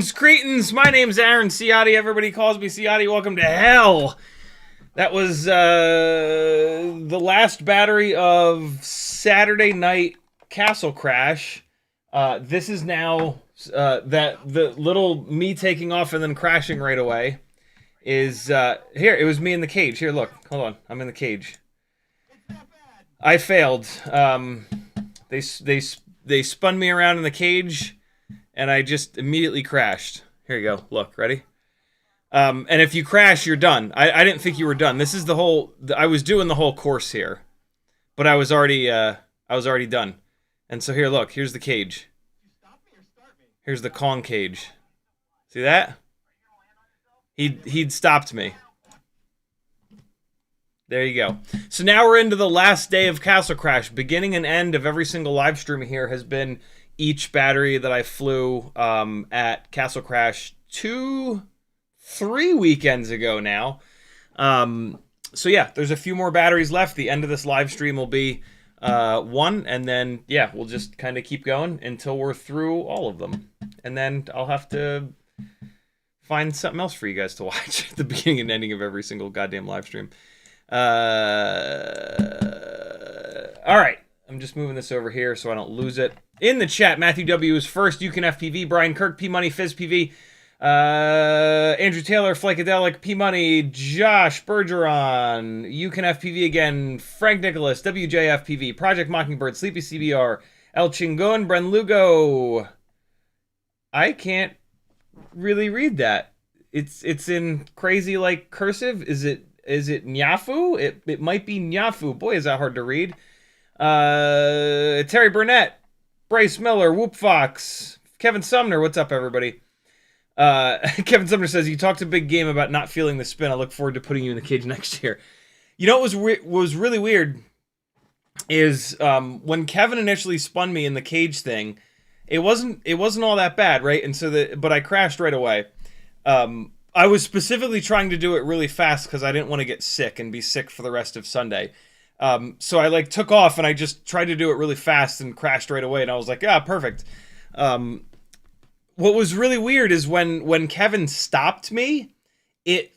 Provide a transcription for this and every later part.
Cretans, my name's Aaron Ciotti. Everybody calls me Ciotti. Welcome to hell. That was the last battery of Saturday night Castle Crash. This is now that the little me taking off and then crashing right away is here. It was me in the cage. Here, look. Hold on. I'm in the cage. I failed. They spun me around in the cage, and I just immediately crashed. Here you go. Look, ready? And if you crash, you're done. I didn't think you were done. This is the whole. I was doing the whole course here, but I was already done. And so here, look. Here's the cage. Here's the Kong cage. See that? He'd stopped me. There you go. So now we're into the last day of Castle Crash. Beginning and end of every single live stream here has been each battery that I flew at Castle Crash 3 weekends ago now. So yeah, there's a few more batteries left. The end of this live stream will be one, and then yeah, we'll just kind of keep going until we're through all of them. And then I'll have to find something else for you guys to watch at the beginning and ending of every single goddamn live stream. All right, I'm just moving this over here so I don't lose it. In the chat, Matthew W. is first, CiottiFPV, Brian Kirk, P-Money, FizzPV, Andrew Taylor, Flakadelic, P-Money, Josh Bergeron, CiottiFPV again, Frank Nicholas, WJFPV, Project Mockingbird, Sleepy CBR, El Chingon, Bren Lugo. I can't really read that. It's in crazy like cursive. Is it Nyafu? It might be Nyafu. Boy, is that hard to read. Terry Burnett, Bryce Miller, Whoop Fox, Kevin Sumner. What's up, everybody? Kevin Sumner says, you talked a big game about not feeling the spin. I look forward to putting you in the cage next year. You know what was really weird is when Kevin initially spun me in the cage thing, it wasn't all that bad, right? And so but I crashed right away. I was specifically trying to do it really fast because I didn't want to get sick and be sick for the rest of Sunday. So I like took off and I just tried to do it really fast and crashed right away. And I was like, yeah, perfect. What was really weird is when Kevin stopped me, it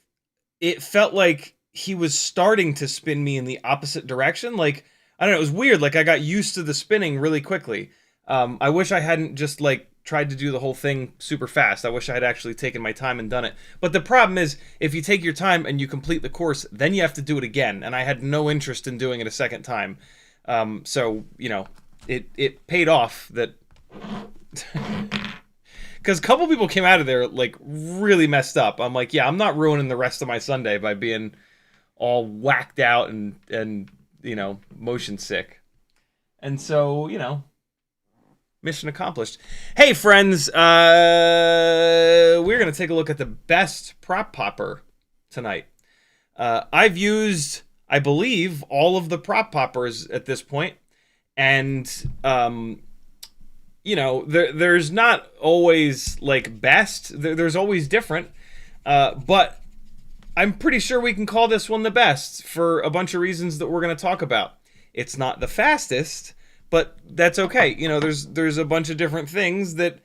felt like he was starting to spin me in the opposite direction. Like, I don't know, it was weird. Like I got used to the spinning really quickly. I wish I hadn't just like tried to do the whole thing super fast. I wish I had actually taken my time and done it. But the problem is, if you take your time and you complete the course, then you have to do it again. And I had no interest in doing it a second time. So, you know, it paid off that... Because a couple people came out of there, like, really messed up. I'm like, yeah, I'm not ruining the rest of my Sunday by being all whacked out and you know, motion sick. And so, you know... Mission accomplished. Hey, friends, we're going to take a look at the best prop popper tonight. I've used, I believe, all of the prop poppers at this point, and, you know, there's not always, like, best. There's always different, but I'm pretty sure we can call this one the best for a bunch of reasons that we're going to talk about. It's not the fastest, but that's okay. You know, there's a bunch of different things that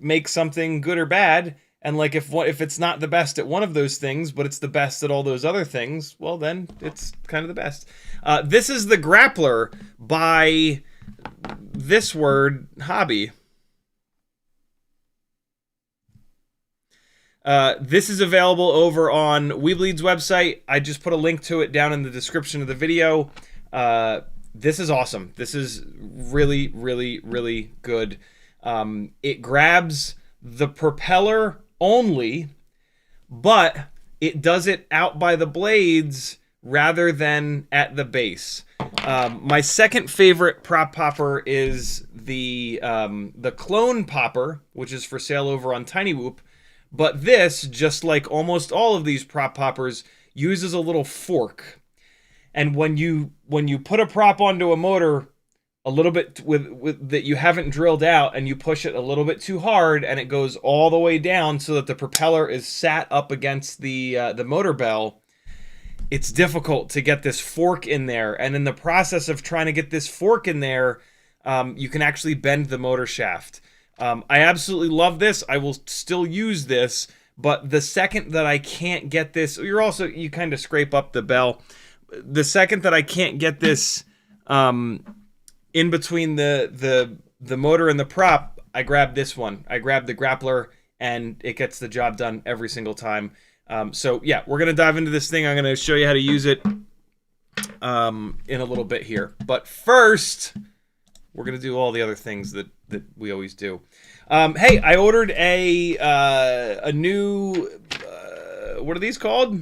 make something good or bad, and like if it's not the best at one of those things, but it's the best at all those other things, well then it's kind of the best. This is the Grappler by this word hobby. This is available over on Weebleed's website. I just put a link to it down in the description of the video. This is awesome. This is really, really, really good. It grabs the propeller only, but it does it out by the blades rather than at the base. My second favorite prop popper is the clone popper, which is for sale over on Tiny Whoop. But this, just like almost all of these prop poppers, uses a little fork. And when you put a prop onto a motor a little bit with that you haven't drilled out, and you push it a little bit too hard, and it goes all the way down so that the propeller is sat up against the motor bell, it's difficult to get this fork in there. And in the process of trying to get this fork in there, you can actually bend the motor shaft. I absolutely love this. I will still use this, but the second that I can't get this, you kind of scrape up the bell. The second that I can't get this in between the motor and the prop, I grab this one. I grab the Grappler, and it gets the job done every single time. So yeah, we're gonna dive into this thing. I'm gonna show you how to use it in a little bit here. But first, we're gonna do all the other things that we always do. Hey, I ordered a new what are these called?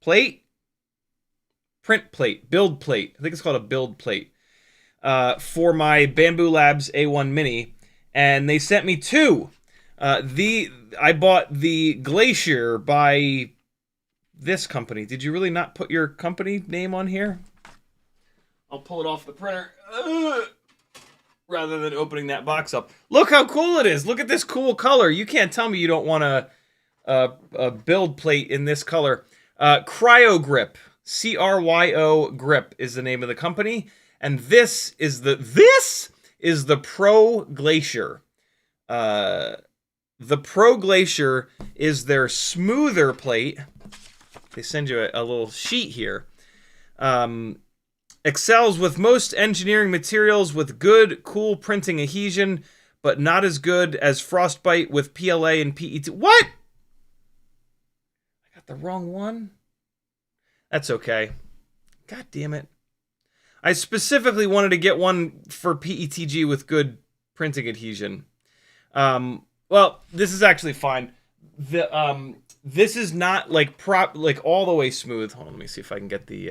Plate? Print plate, build plate. I think it's called a build plate for my Bamboo Labs A1 Mini, and they sent me two. I bought the Glacier by this company. Did you really not put your company name on here? I'll pull it off the printer rather than opening that box up. Look how cool it is. Look at this cool color. You can't tell me you don't want a build plate in this color. Cryo Grip. CRYO Grip is the name of the company, and this is the Pro Glacier. The Pro Glacier is their smoother plate. They send you a little sheet here. Excels with most engineering materials with good, cool printing adhesion, but not as good as Frostbite with PLA and PET. What? I got the wrong one? That's okay. God damn it. I specifically wanted to get one for PETG with good printing adhesion. Well, this is actually fine. This is not like all the way smooth. Hold on, let me see if I can get the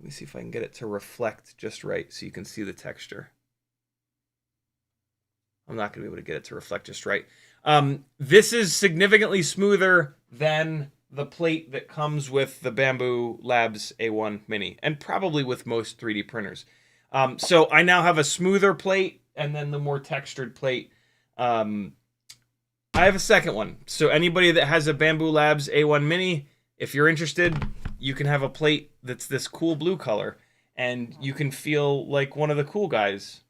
let me see if I can get it to reflect just right so you can see the texture. I'm not going to be able to get it to reflect just right. This is significantly smoother than the plate that comes with the Bamboo Labs A1 Mini, and probably with most 3D printers. So I now have a smoother plate, and then the more textured plate. I have a second one. So anybody that has a Bamboo Labs A1 Mini, if you're interested, you can have a plate that's this cool blue color, and you can feel like one of the cool guys.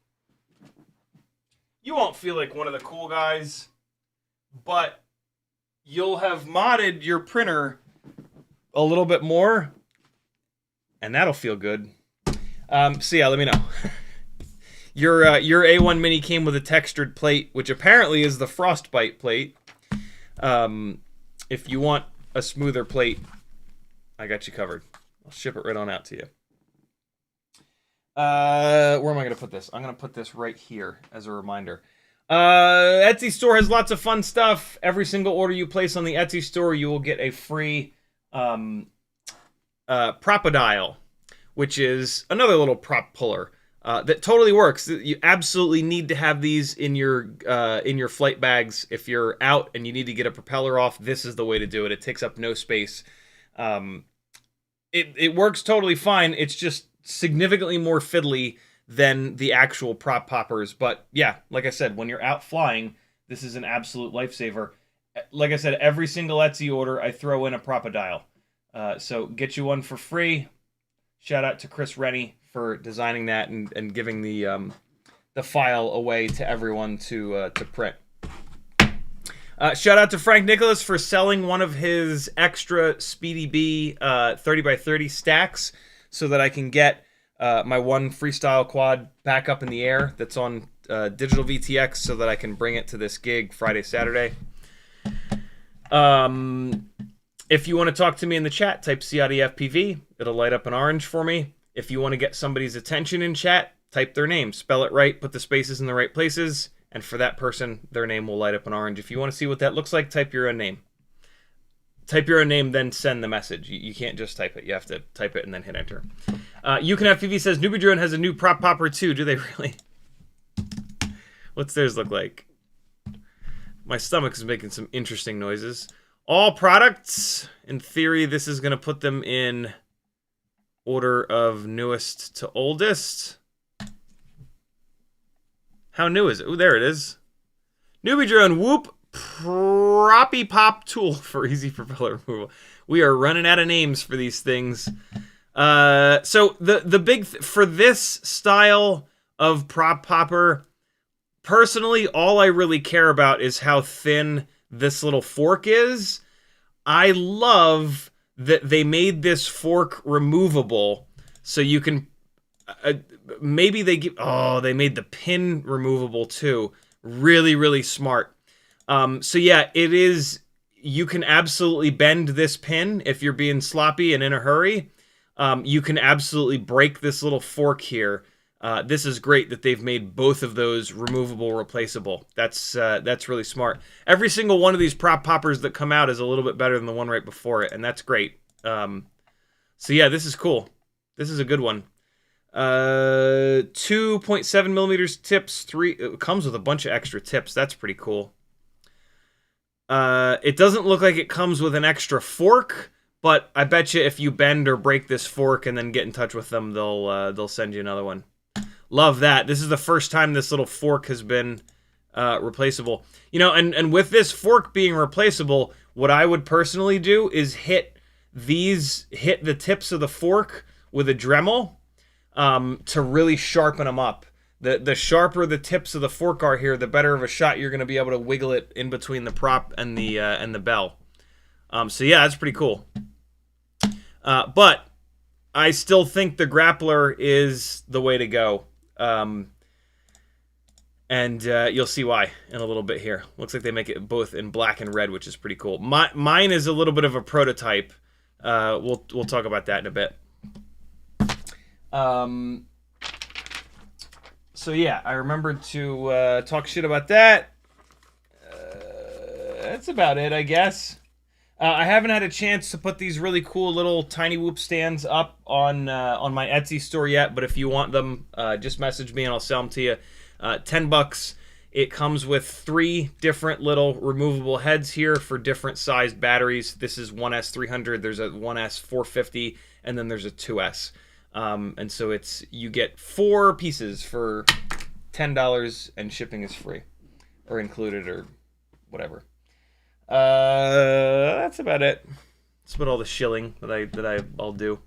You won't feel like one of the cool guys, but you'll have modded your printer a little bit more, and that'll feel good. So yeah, let me know. Your A1 Mini came with a textured plate, which apparently is the Frostbite plate. If you want a smoother plate, I got you covered. I'll ship it right on out to you. Where am I going to put this? I'm going to put this right here as a reminder. Etsy store has lots of fun stuff. Every single order you place on the Etsy store, you will get a free Propodile, which is another little prop puller that totally works. You absolutely need to have these in your flight bags. If you're out and you need to get a propeller off, this is the way to do it. It takes up no space. It works totally fine. It's just significantly more fiddly than the actual prop poppers. But yeah, like I said, when you're out flying, this is an absolute lifesaver. Like I said, every single Etsy order, I throw in a Propodile. So get you one for free. Shout out to Chris Rennie for designing that and giving the file away to everyone to print. Shout out to Frank Nicholas for selling one of his extra Speedy B 30x30 stacks so that I can get my one freestyle quad back up in the air that's on digital VTX so that I can bring it to this gig Friday, Saturday. If you want to talk to me in the chat, type CiottiFPV. It'll light up an orange for me. If you want to get somebody's attention in chat, type their name. Spell it right, put the spaces in the right places, and for that person, their name will light up an orange. If you want to see what that looks like, type your own name. Type your own name, then send the message. You can't just type it. You have to type it and then hit enter. You Can Have PV says, Newbie Drone has a new prop popper too. Do they really? What's theirs look like? My stomach is making some interesting noises. All products, in theory, this is going to put them in order of newest to oldest. How new is it? Oh, there it is. Newbie Drone Whoop Proppy Pop Tool for easy propeller removal. We are running out of names for these things. So the big for this style of prop popper. Personally, all I really care about is how thin this little fork is. I love that they made this fork removable, so you can maybe they made the pin removable too. Really, really smart. So yeah, it is. You can absolutely bend this pin if you're being sloppy and in a hurry. You can absolutely break this little fork here. This is great that they've made both of those removable, replaceable. That's really smart. Every single one of these prop poppers that come out is a little bit better than the one right before it, and that's great. So yeah, this is cool. This is a good one. 2.7 millimeters tips. It comes with a bunch of extra tips. That's pretty cool. It doesn't look like it comes with an extra fork, but I bet you if you bend or break this fork and then get in touch with them, they'll send you another one. Love that. This is the first time this little fork has been replaceable. You know, and with this fork being replaceable, what I would personally do is hit the tips of the fork with a Dremel to really sharpen them up. The sharper the tips of the fork are here, the better of a shot you're going to be able to wiggle it in between the prop and the bell. So yeah, that's pretty cool. But I still think the Grappler is the way to go. And you'll see why in a little bit here. Looks like they make it both in black and red, which is pretty cool. Mine is a little bit of a prototype. We'll talk about that in a bit. So yeah, I remembered to talk shit about that. That's about it, I guess. I haven't had a chance to put these really cool little tiny whoop stands up on my Etsy store yet, but if you want them, just message me and I'll sell them to you. $10. It comes with 3 different little removable heads here for different sized batteries. This is 1S300, there's a 1S450, and then there's a 2S. And so you get 4 pieces for $10 and shipping is free or included or whatever. That's about it. That's about all the shilling that I'll do.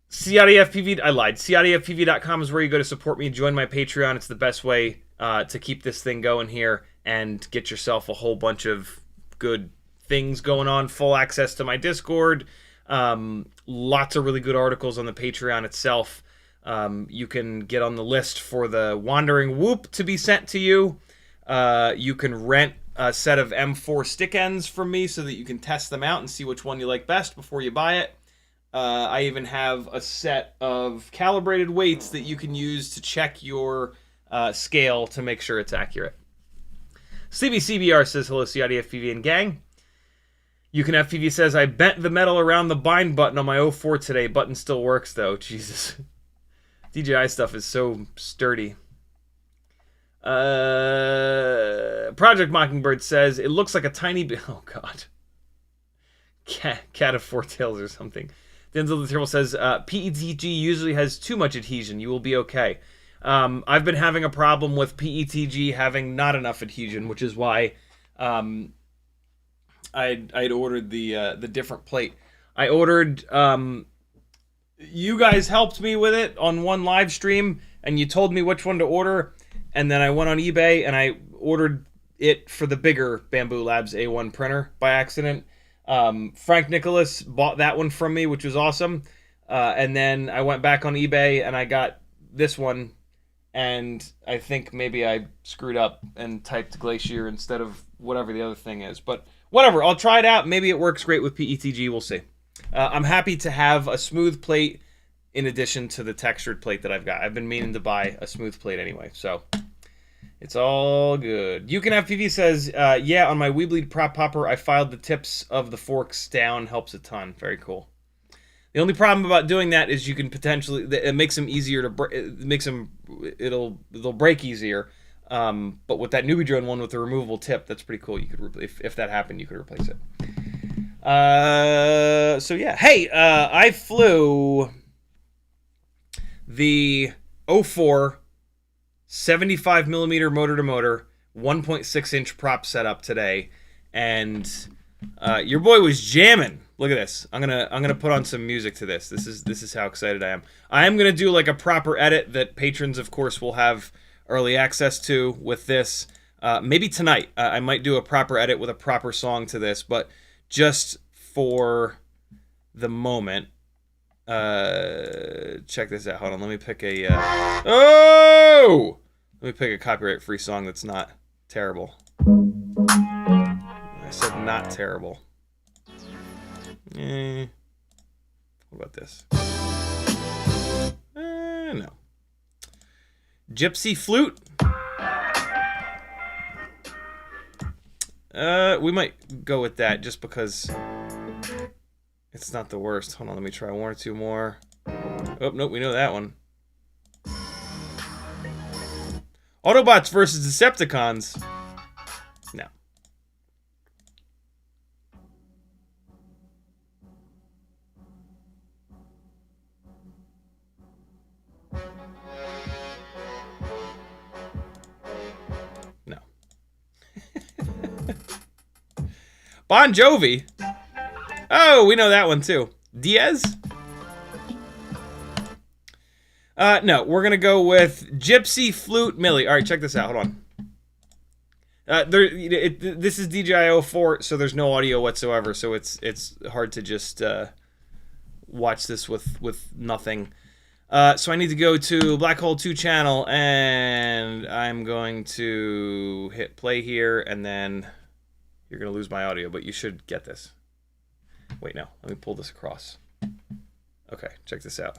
CiottiFPV, I lied. CiottiFPV.com is where you go to support me. Join my Patreon. It's the best way to keep this thing going here and get yourself a whole bunch of good things going on. Full access to my Discord. Lots of really good articles on the Patreon itself. You can get on the list for the Wandering Whoop to be sent to you. You can rent a set of M4 stick ends from me so that you can test them out and see which one you like best before you buy it. I even have a set of calibrated weights that you can use to check your scale to make sure it's accurate. CBCBR says, hello, CiottiFPV and gang. You Can FPV says, I bent the metal around the bind button on my 04 today. Button still works, though. Jesus. DJI stuff is so sturdy. Project Mockingbird says, it looks like a tiny... Oh, God. Cat of 4 tails or something. Denzel the Terrible says, PETG usually has too much adhesion. You will be okay. I've been having a problem with PETG having not enough adhesion, which is why I'd ordered the different plate. I ordered... you guys helped me with it on one live stream, and you told me which one to order, and then I went on eBay, and I ordered it for the bigger Bamboo Labs A1 printer by accident. Frank Nicholas bought that one from me, which was awesome. And then I went back on eBay and I got this one, and I think maybe I screwed up and typed Glacier instead of whatever the other thing is. But whatever, I'll try it out. Maybe it works great with PETG. We'll see. I'm happy to have a smooth plate in addition to the textured plate that I've got. I've been meaning to buy a smooth plate anyway, so it's all good. You Can FPV says, yeah, on my Weebleed prop popper, I filed the tips of the forks down. Helps a ton. Very cool. The only problem about doing that is you can potentially, it makes them easier to break. It makes them, they'll break easier. But with that Newbie Drone one with the removable tip, that's pretty cool. You could, if that happened, you could replace it. So yeah, hey, I flew the 04 75 millimeter motor to motor 1.6 inch prop setup today, and your boy was jamming. Look at this. I'm gonna put on some music to this. This is how excited I am. I am gonna do like a proper edit that patrons, of course, will have early access to with this. Maybe tonight. I might do a proper edit with a proper song to this, but just for the moment, check this out. Hold on. Let me pick a. Oh! Let me pick a copyright-free song that's not terrible. I said not terrible. What about this? No. Gypsy flute. We might go with that just because it's not the worst. Hold on, let me try one or two more. Oh, nope, we know that one. Autobots versus Decepticons. No. No. Bon Jovi. Oh, we know that one too. Diaz? No, we're gonna go with Gypsy Flute Millie. All right, check this out. Hold on. This is DJI 04, so there's no audio whatsoever. So it's hard to just watch this with nothing. So I need to go to Black Hole 2 channel, and I'm going to hit play here, and then you're gonna lose my audio, but you should get this. Wait, no. Let me pull this across. Okay, check this out.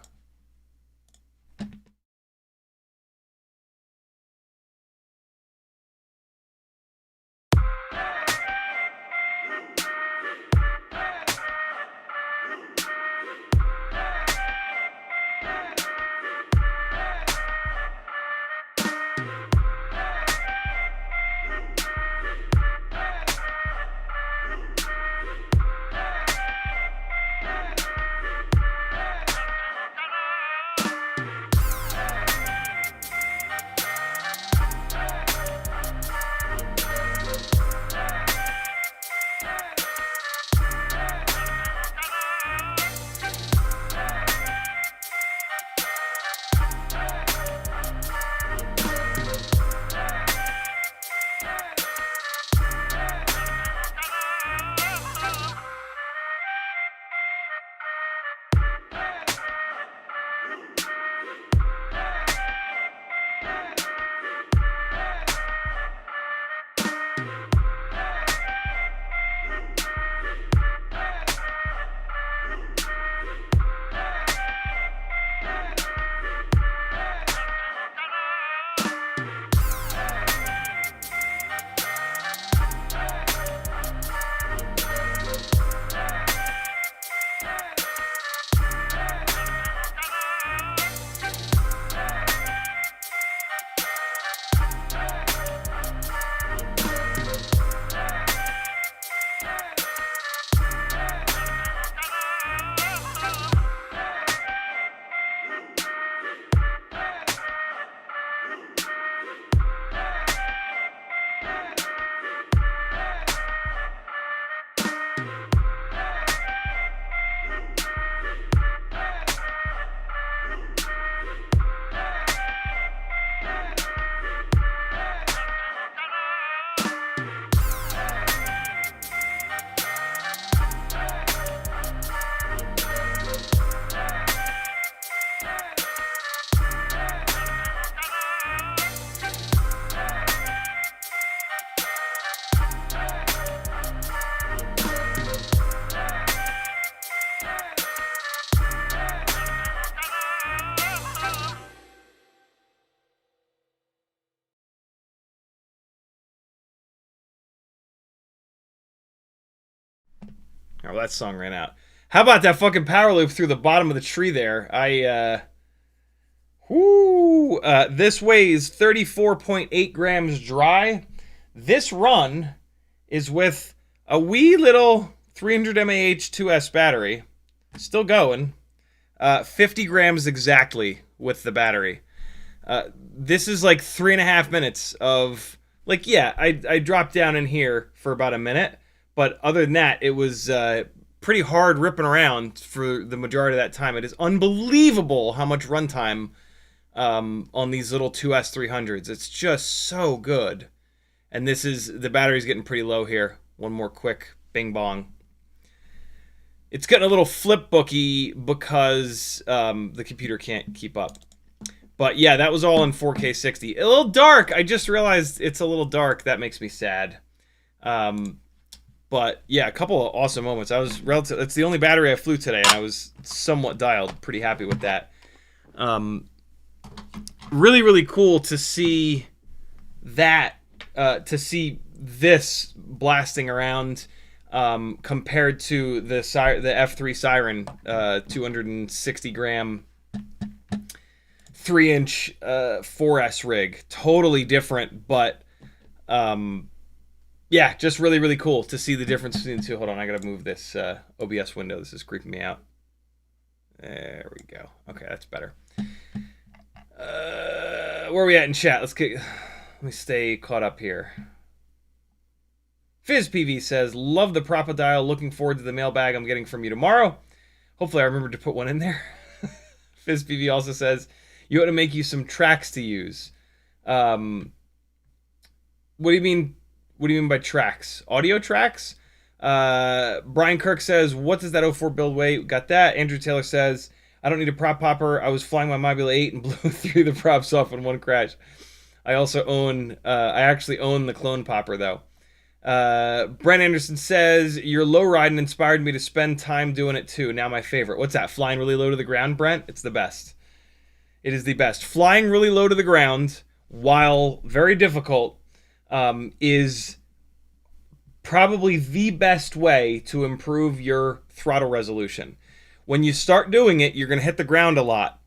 Oh, that song ran out. How about that fucking power loop through the bottom of the tree there? This weighs 34.8 grams dry. This run is with a wee little 300 mAh 2S battery. Still going. 50 grams exactly with the battery. This is like 3.5 minutes of... Like, yeah, I dropped down in here for about a minute. But other than that, it was pretty hard ripping around for the majority of that time. It is unbelievable how much runtime on these little 2S300s. It's just so good. And the battery's getting pretty low here. One more quick bing bong. It's getting a little flip booky because the computer can't keep up. But yeah, that was all in 4K 60. A little dark. I just realized it's a little dark. That makes me sad. But yeah, a couple of awesome moments. It's the only battery I flew today, and I was somewhat dialed. Pretty happy with that. Really, really cool to see that. To see this blasting around compared to the F3 Siren 260 gram 3-inch 4S rig. Totally different, but yeah, just really, really cool to see the difference between the two. Hold on, I gotta move this OBS window. This is creeping me out. There we go. Okay, that's better. Where are we at in chat? Let me stay caught up here. FizzPV says, love the Propodile. Looking forward to the mailbag I'm getting from you tomorrow. Hopefully I remember to put one in there. FizzPV also says, you ought to make you some tracks to use. What do you mean? What do you mean by tracks? Audio tracks? Brian Kirk says, what does that 04 build weigh? Got that. Andrew Taylor says, I don't need a prop popper. I was flying my Mobula 8 and blew 3 of the props off in one crash. I actually own the clone popper though. Brent Anderson says, your low riding inspired me to spend time doing it too. Now my favorite. What's that? Flying really low to the ground, Brent? It's the best. It is the best. Flying really low to the ground, while very difficult, is probably the best way to improve your throttle resolution. When you start doing it, you're going to hit the ground a lot.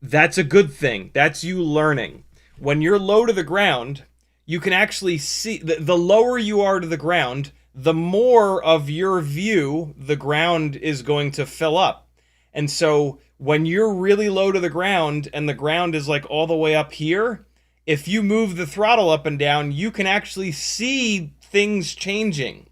That's a good thing. That's you learning. When you're low to the ground, you can actually see, the lower you are to the ground, the more of your view the ground is going to fill up. And so when you're really low to the ground and the ground is like all the way up here, if you move the throttle up and down, you can actually see things changing.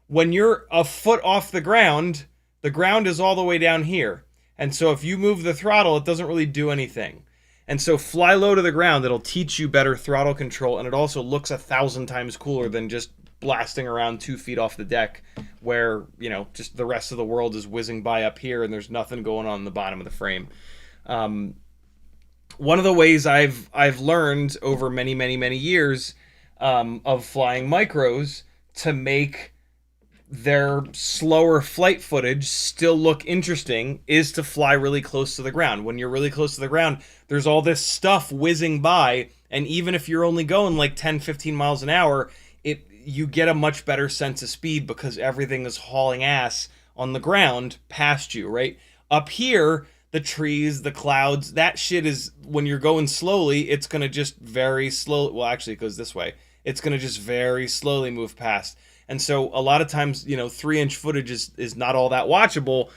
When you're a foot off the ground is all the way down here. And so if you move the throttle, it doesn't really do anything. And so fly low to the ground. It'll teach you better throttle control, and it also looks 1,000 times cooler than just blasting around 2 feet off the deck where, you know, just the rest of the world is whizzing by up here and there's nothing going on in the bottom of the frame. One of the ways I've learned over many, many, many years of flying micros to make their slower flight footage still look interesting is to fly really close to the ground. When you're really close to the ground, there's all this stuff whizzing by, and even if you're only going like 10, 15 miles an hour, you get a much better sense of speed because everything is hauling ass on the ground past you, right? Up here, the trees, the clouds, that shit is, when you're going slowly, it's going to just very slowly, well, actually it goes this way, it's going to just very slowly move past. And so a lot of times, you know, 3-inch footage is not all that watchable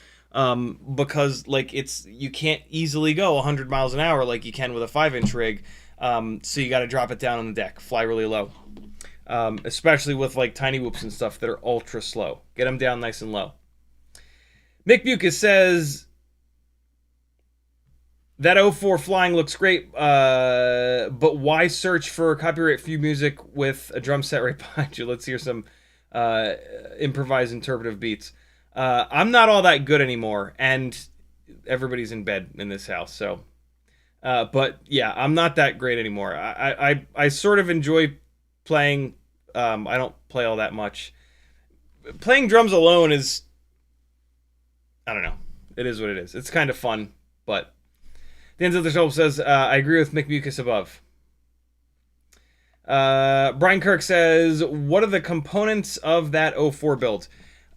because like you can't easily go 100 miles an hour like you can with a 5-inch rig. So you got to drop it down on the deck, fly really low, especially with like tiny whoops and stuff that are ultra slow. Get them down nice and low. Mick Bucas says, that 04 flying looks great, but why search for copyright-free music with a drum set right behind you? Let's hear some improvised interpretive beats. I'm not all that good anymore, and everybody's in bed in this house, so but yeah, I'm not that great anymore. I sort of enjoy playing. I don't play all that much. Playing drums alone is, I don't know, it is what it is. It's kind of fun, but the end of the show says, I agree with Mick Bucas above. Brian Kirk says, what are the components of that 04 build?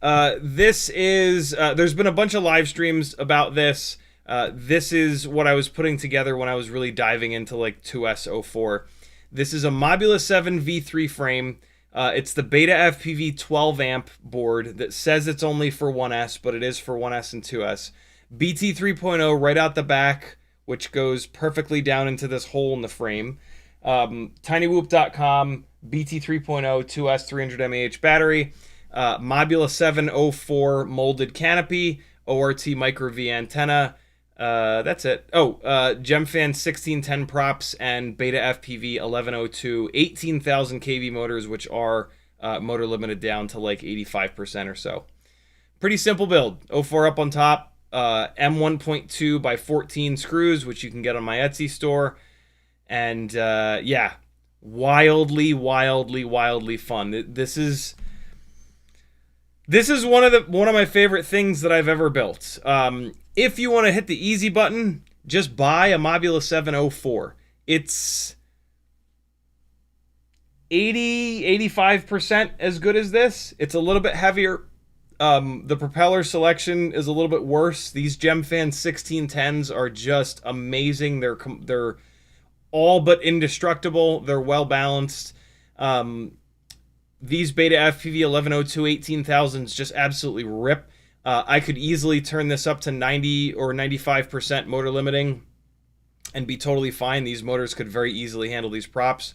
This is, there's been a bunch of live streams about this. This is what I was putting together when I was really diving into like 2S04. This is a Mobula 7 V3 frame. It's the Beta FPV 12 amp board that says it's only for 1S, but it is for 1S and 2S. BT 3.0 right out the back, which goes perfectly down into this hole in the frame. TinyWhoop.com, BT 3.0, 2S 300 mAh battery. Mobula 704 molded canopy, ORT micro V antenna. That's it. Oh, Gemfan 1610 props and Beta FPV 1102 18,000 kV motors, which are motor limited down to like 85% or so. Pretty simple build. 04 up on top, M1.2 by 14 screws, which you can get on my Etsy store. And yeah, wildly fun. This is one of my favorite things that I've ever built. If you want to hit the easy button, just buy a Mobula 704. It's 85% as good as this. It's a little bit heavier. The propeller selection is a little bit worse. These Gemfan 1610s are just amazing. They're all but indestructible. They're well balanced. These Beta FPV 1102 18,000s just absolutely rip. I could easily turn this up to 90 or 95% motor limiting and be totally fine. These motors could very easily handle these props.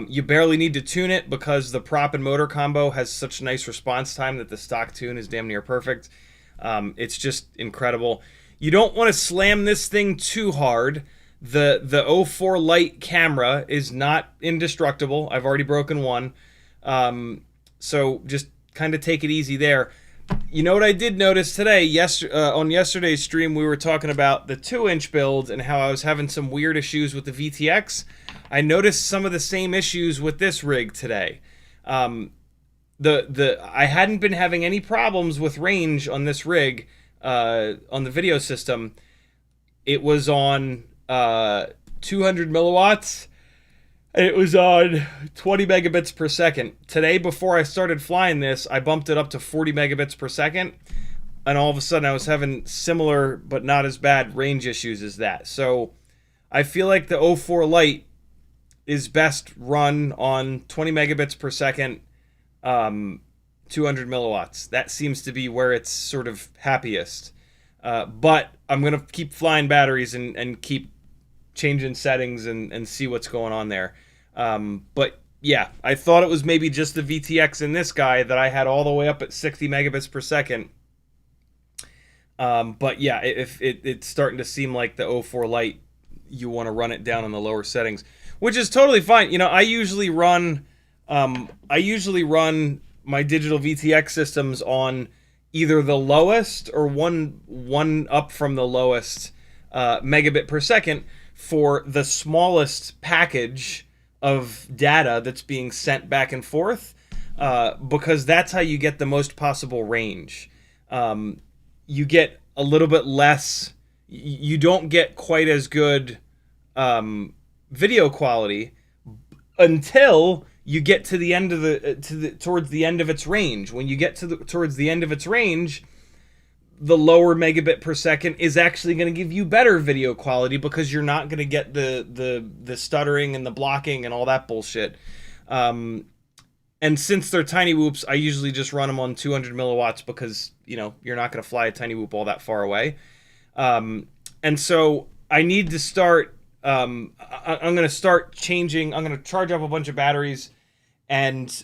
You barely need to tune it because the prop and motor combo has such nice response time that the stock tune is damn near perfect. It's just incredible. You don't want to slam this thing too hard. The 04 Lite camera is not indestructible. I've already broken one. So just kind of take it easy there. You know what I did notice today? On yesterday's stream, we were talking about the 2-inch build and how I was having some weird issues with the VTX. I noticed some of the same issues with this rig today. I hadn't been having any problems with range on this rig on the video system. It was on 200 milliwatts. It was on 20 megabits per second. Today, before I started flying this, I bumped it up to 40 megabits per second. And all of a sudden, I was having similar, but not as bad range issues as that. So I feel like the 04 Lite is best run on 20 megabits per second, 200 milliwatts. That seems to be where it's sort of happiest. But I'm going to keep flying batteries and keep changing settings and see what's going on there. But yeah, I thought it was maybe just the VTX in this guy that I had all the way up at 60 megabits per second. But yeah, if it's starting to seem like the 04 Lite, you want to run it down on the lower settings, which is totally fine. You know, I usually run my digital VTX systems on either the lowest or one up from the lowest megabit per second for the smallest package of data that's being sent back and forth, because that's how you get the most possible range. You get a little bit less, you don't get quite as good video quality until you get to the end of towards the end of its range. When you get towards the end of its range, the lower megabit per second is actually going to give you better video quality because you're not going to get the stuttering and the blocking and all that bullshit. And since they're tiny whoops, I usually just run them on 200 milliwatts because, you know, you're not going to fly a tiny whoop all that far away. And so I need to start, I'm going to start changing, I'm going to charge up a bunch of batteries and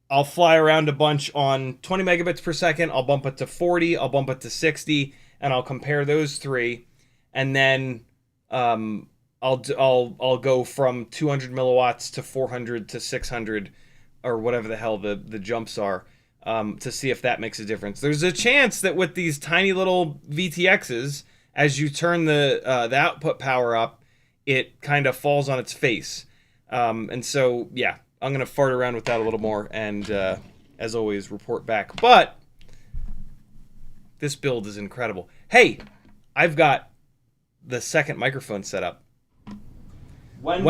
I'll fly around a bunch on 20 megabits per second. I'll bump it to 40. I'll bump it to 60, and I'll compare those three. And then I'll go from 200 milliwatts to 400 to 600, or whatever the hell the jumps are, to see if that makes a difference. There's a chance that with these tiny little VTXs, as you turn the output power up, it kind of falls on its face. And so, yeah. I'm going to fart around with that a little more and, as always, report back. But this build is incredible. Hey, I've got the second microphone set up. Both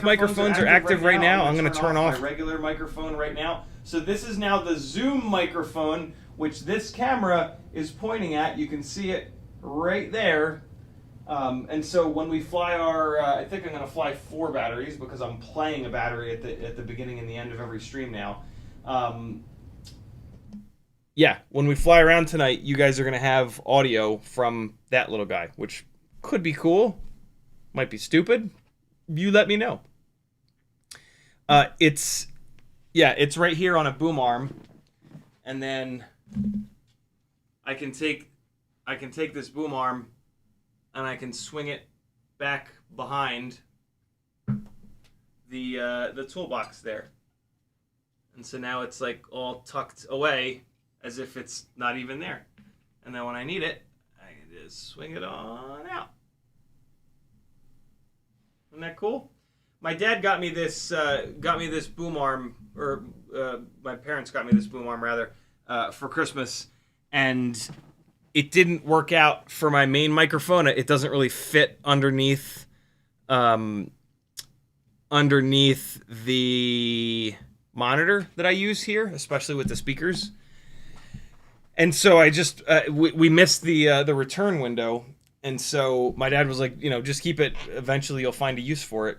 microphones are active right now. I'm going to turn off my regular microphone right now. So this is now the Zoom microphone, which this camera is pointing at. You can see it right there. And so when we fly our, I think I'm going to fly 4 batteries because I'm playing a battery at the beginning and the end of every stream now. Yeah, when we fly around tonight, you guys are going to have audio from that little guy, which could be cool, might be stupid. You let me know. It's Yeah, it's right here on a boom arm, and then I can take this boom arm and I can swing it back behind the toolbox there. And so now it's like all tucked away as if it's not even there. And then when I need it, I can just swing it on out. Isn't that cool? My dad got me this boom arm, or my parents got me this boom arm rather, for Christmas, and it didn't work out for my main microphone. It doesn't really fit underneath the monitor that I use here, especially with the speakers. And so I just we missed the return window, and so my dad was like, just keep it. Eventually, you'll find a use for it.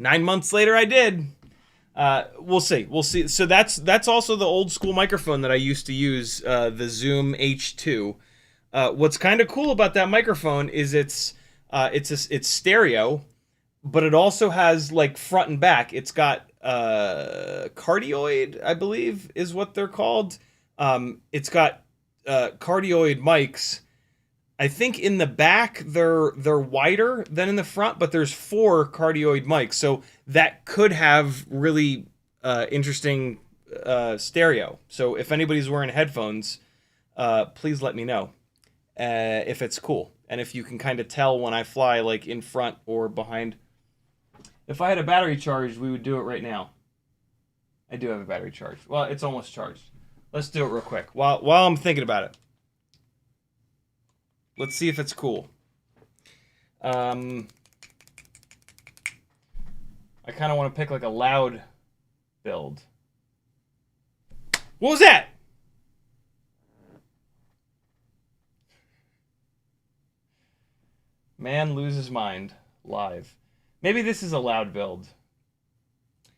9 months later, I did. We'll see. So that's also the old school microphone that I used to use, the Zoom H2. What's kind of cool about that microphone is it's stereo, but it also has like front and back. It's got cardioid, I believe, is what they're called. It's got cardioid mics. I think in the back they're wider than in the front, but there's 4 cardioid mics, so that could have really interesting stereo. So if anybody's wearing headphones, please let me know if it's cool and if you can kind of tell when I fly, like in front or behind. If I had a battery charged, we would do it right now. I do have a battery charged. Well, it's almost charged. Let's do it real quick while I'm thinking about it. Let's see if it's cool. I kind of want to pick like a loud build. What was that? Man loses mind live. Maybe this is a loud build.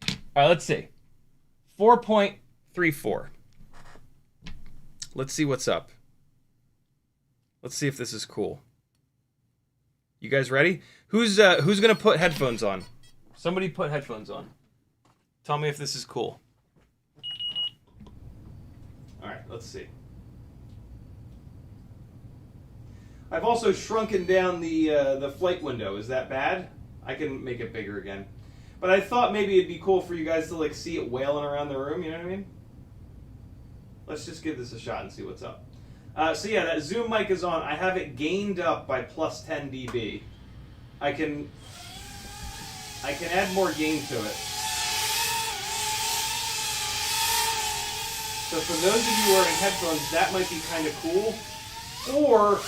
All right, let's see. 4.34. Let's see what's up. Let's see if this is cool. You guys ready? Who's gonna put headphones on? Somebody put headphones on. Tell me if this is cool. All right, let's see. I've also shrunken down the flight window. Is that bad? I can make it bigger again. But I thought maybe it'd be cool for you guys to like see it wailing around the room. You know what I mean? Let's just give this a shot and see what's up. So yeah, that Zoom mic is on. I have it gained up by plus 10 dB. I can add more gain to it. So for those of you wearing headphones, that might be kind of cool. Or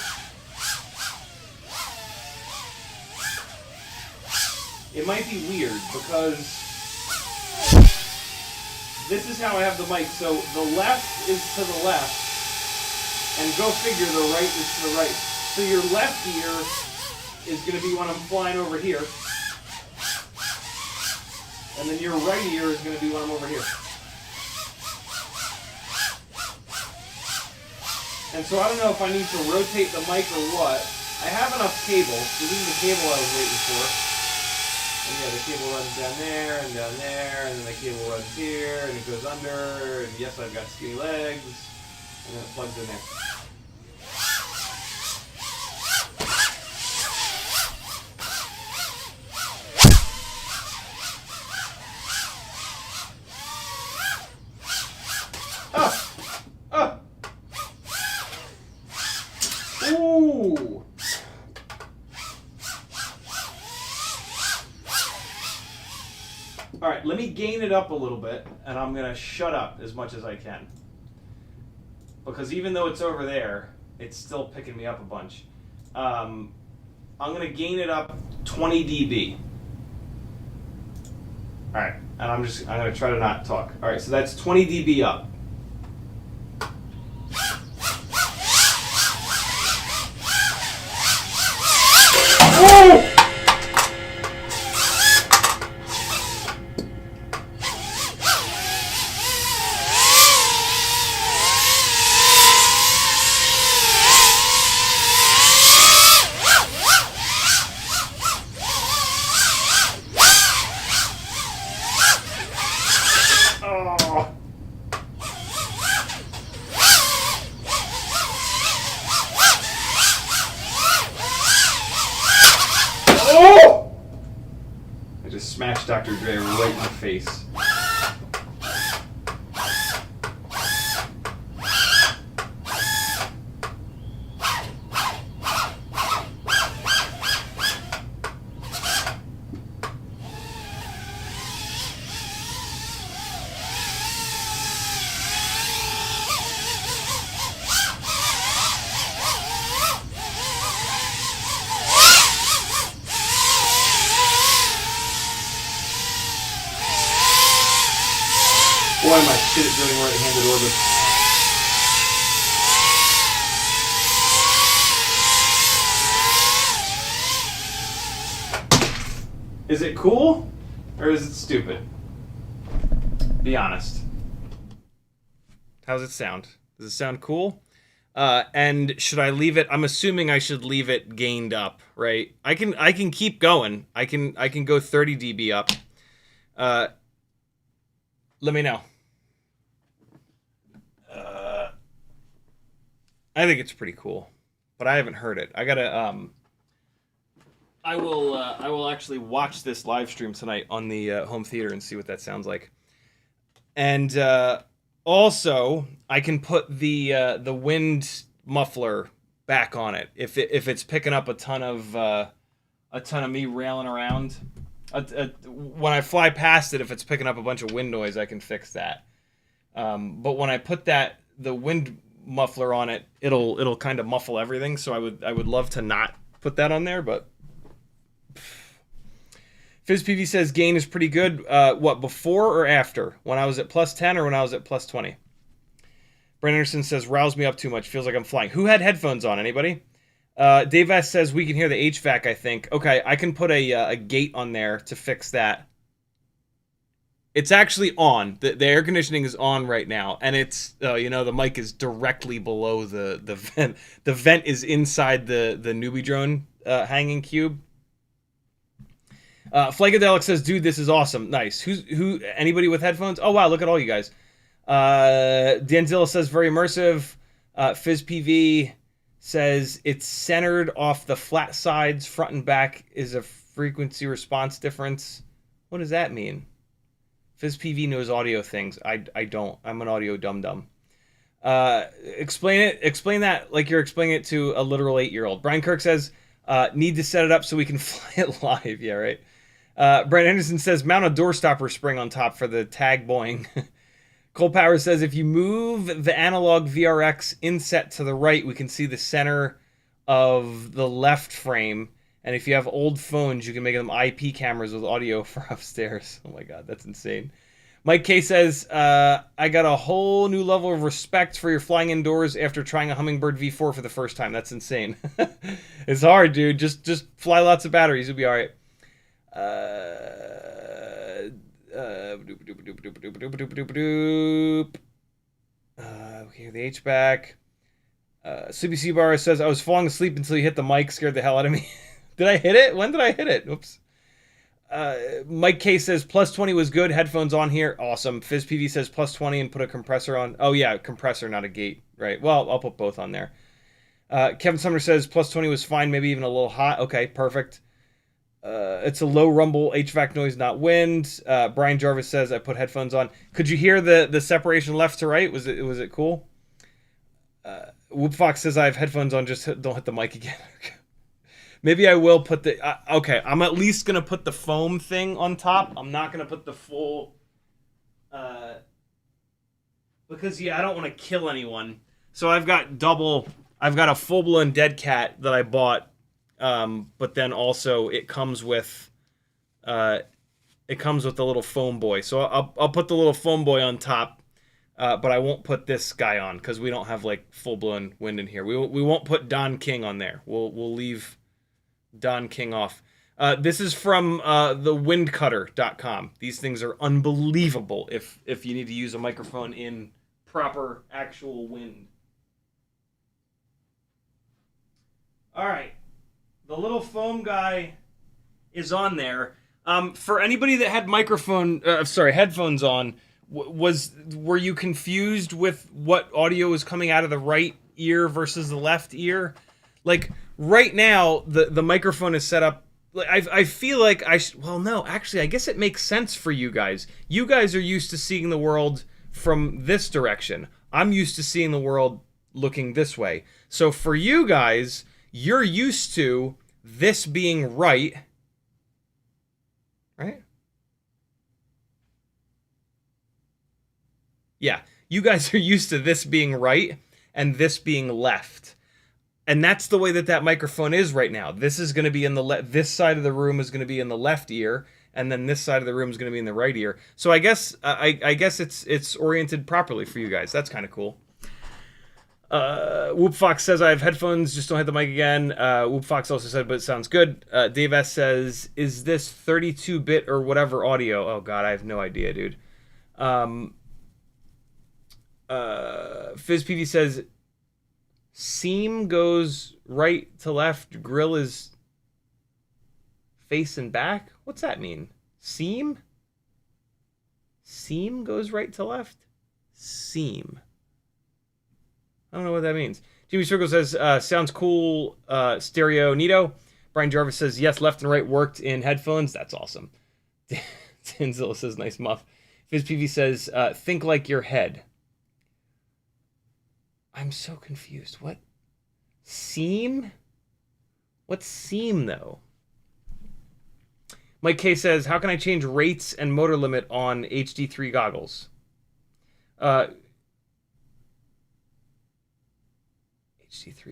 it might be weird because this is how I have the mic. So the left is to the left. And go figure, the right is to the right. So your left ear is going to be when I'm flying over here. And then your right ear is going to be when I'm over here. And so I don't know if I need to rotate the mic or what. I have enough cable. So this is the cable I was waiting for. And yeah, the cable runs down there, and then the cable runs here, and it goes under, and yes, I've got skinny legs. And then it plugs in there. Ooh! Alright, let me gain it up a little bit, and I'm going to shut up as much as I can. Because even though it's over there, it's still picking me up a bunch. I'm going to gain it up 20 dB. All right, and I'm going to try to not talk. All right, so that's 20 dB up. Oh! smash Dr. Dre right in the face. Boy, am I shit at doing right-handed orbits. Is it cool, or is it stupid? Be honest. How's it sound? Does it sound cool? And should I leave it? I'm assuming I should leave it gained up, right? I can keep going. I can go 30 dB up. Let me know. I think it's pretty cool, but I haven't heard it. I gotta I will actually watch this live stream tonight on the home theater and see what that sounds like. And also, I can put the wind muffler back on it if it's picking up a ton of me railing around. When I fly past it, if it's picking up a bunch of wind noise, I can fix that. But when I put the wind muffler on it, it'll kind of muffle everything. So I would love to not put that on there, but. FizzPV says gain is pretty good. What, before or after? When I was at plus 10 or when I was at plus 20? Brent Anderson says, rouse me up too much. Feels like I'm flying. Who had headphones on? Anybody? Dave S says, we can hear the HVAC, I think. Okay, I can put a gate on there to fix that. It's actually on. The air conditioning is on right now. And it's, the mic is directly below the vent. The vent is inside the newbie drone hanging cube. Flagadelic says, dude, this is awesome. Nice. Who? Anybody with headphones? Oh, wow, look at all you guys. Danzilla says, very immersive. FizzPV says, it's centered off the flat sides. Front and back is a frequency response difference. What does that mean? FizzPV knows audio things. I don't. I'm an audio dum-dum. Explain that like you're explaining it to a literal 8-year-old. Brian Kirk says, need to set it up so we can fly it live. Yeah, right. Brent Anderson says, mount a door stopper spring on top for the tag boing. Cole Power says, if you move the analog VRX inset to the right, we can see the center of the left frame. And if you have old phones, you can make them IP cameras with audio for upstairs. Oh my God, that's insane. Mike K says, I got a whole new level of respect for your flying indoors after trying a Hummingbird V4 for the first time. That's insane. It's hard, dude. Just fly lots of batteries. You'll be all right. Okay, the HVAC. CBC Bar says, I was falling asleep until you hit the mic. Scared the hell out of me. Did I hit it? When did I hit it? Oops. Mike K says, plus 20 was good. Headphones on here. Awesome. FizzPV says, plus 20 and put a compressor on. Oh, yeah, compressor, not a gate. Right. Well, I'll put both on there. Kevin Sumner says, plus 20 was fine, maybe even a little hot. Okay, perfect. It's a low rumble, HVAC noise, not wind. Brian Jarvis says, I put headphones on. Could you hear the separation left to right? Was it cool? Whoop Fox says, I have headphones on, just don't hit the mic again. Maybe I will put the... okay, I'm at least going to put the foam thing on top. I'm not going to put the full... because, yeah, I don't want to kill anyone. So I've got a full-blown dead cat that I bought. But then also it comes with the little foam boy. So I'll put the little foam boy on top, but I won't put this guy on because we don't have like full-blown wind in here. We won't put Don King on there. We'll leave Don King off. This is from thewindcutter.com. These things are unbelievable if you need to use a microphone in proper actual wind. All right. The little foam guy is on there. For anybody that had headphones on, were you confused with what audio was coming out of the right ear versus the left ear? Like right now, the microphone is set up I feel like well, no, actually, I guess it makes sense for you guys. You guys are used to seeing the world from this direction. I'm used to seeing the world looking this way. So for you guys, you're used to this being right, right? Yeah, you guys are used to this being right and this being left. And that's the way that that microphone is right now. This is going to be in the this side of the room is going to be in the left ear, and then this side of the room is going to be in the right ear. So I guess I guess it's oriented properly for you guys. That's kind of cool. Whoop Fox says I have headphones, just don't hit the mic again. Whoop Fox also said, but it sounds good. Dave S says, is this 32-bit or whatever audio? Oh god, I have no idea, dude. FizzPV says, seam goes right to left, grill is face and back. What's that mean? Seam? Seam goes right to left? Seam. I don't know what that means. Jimmy Circle says, sounds cool, stereo neato. Brian Jarvis says, yes, left and right worked in headphones. That's awesome. Tinzilla says, nice muff. FizzPV says, think like your head. I'm so confused. What? Seam? What's seam, though? Mike K says, how can I change rates and motor limit on HD3 goggles? HD3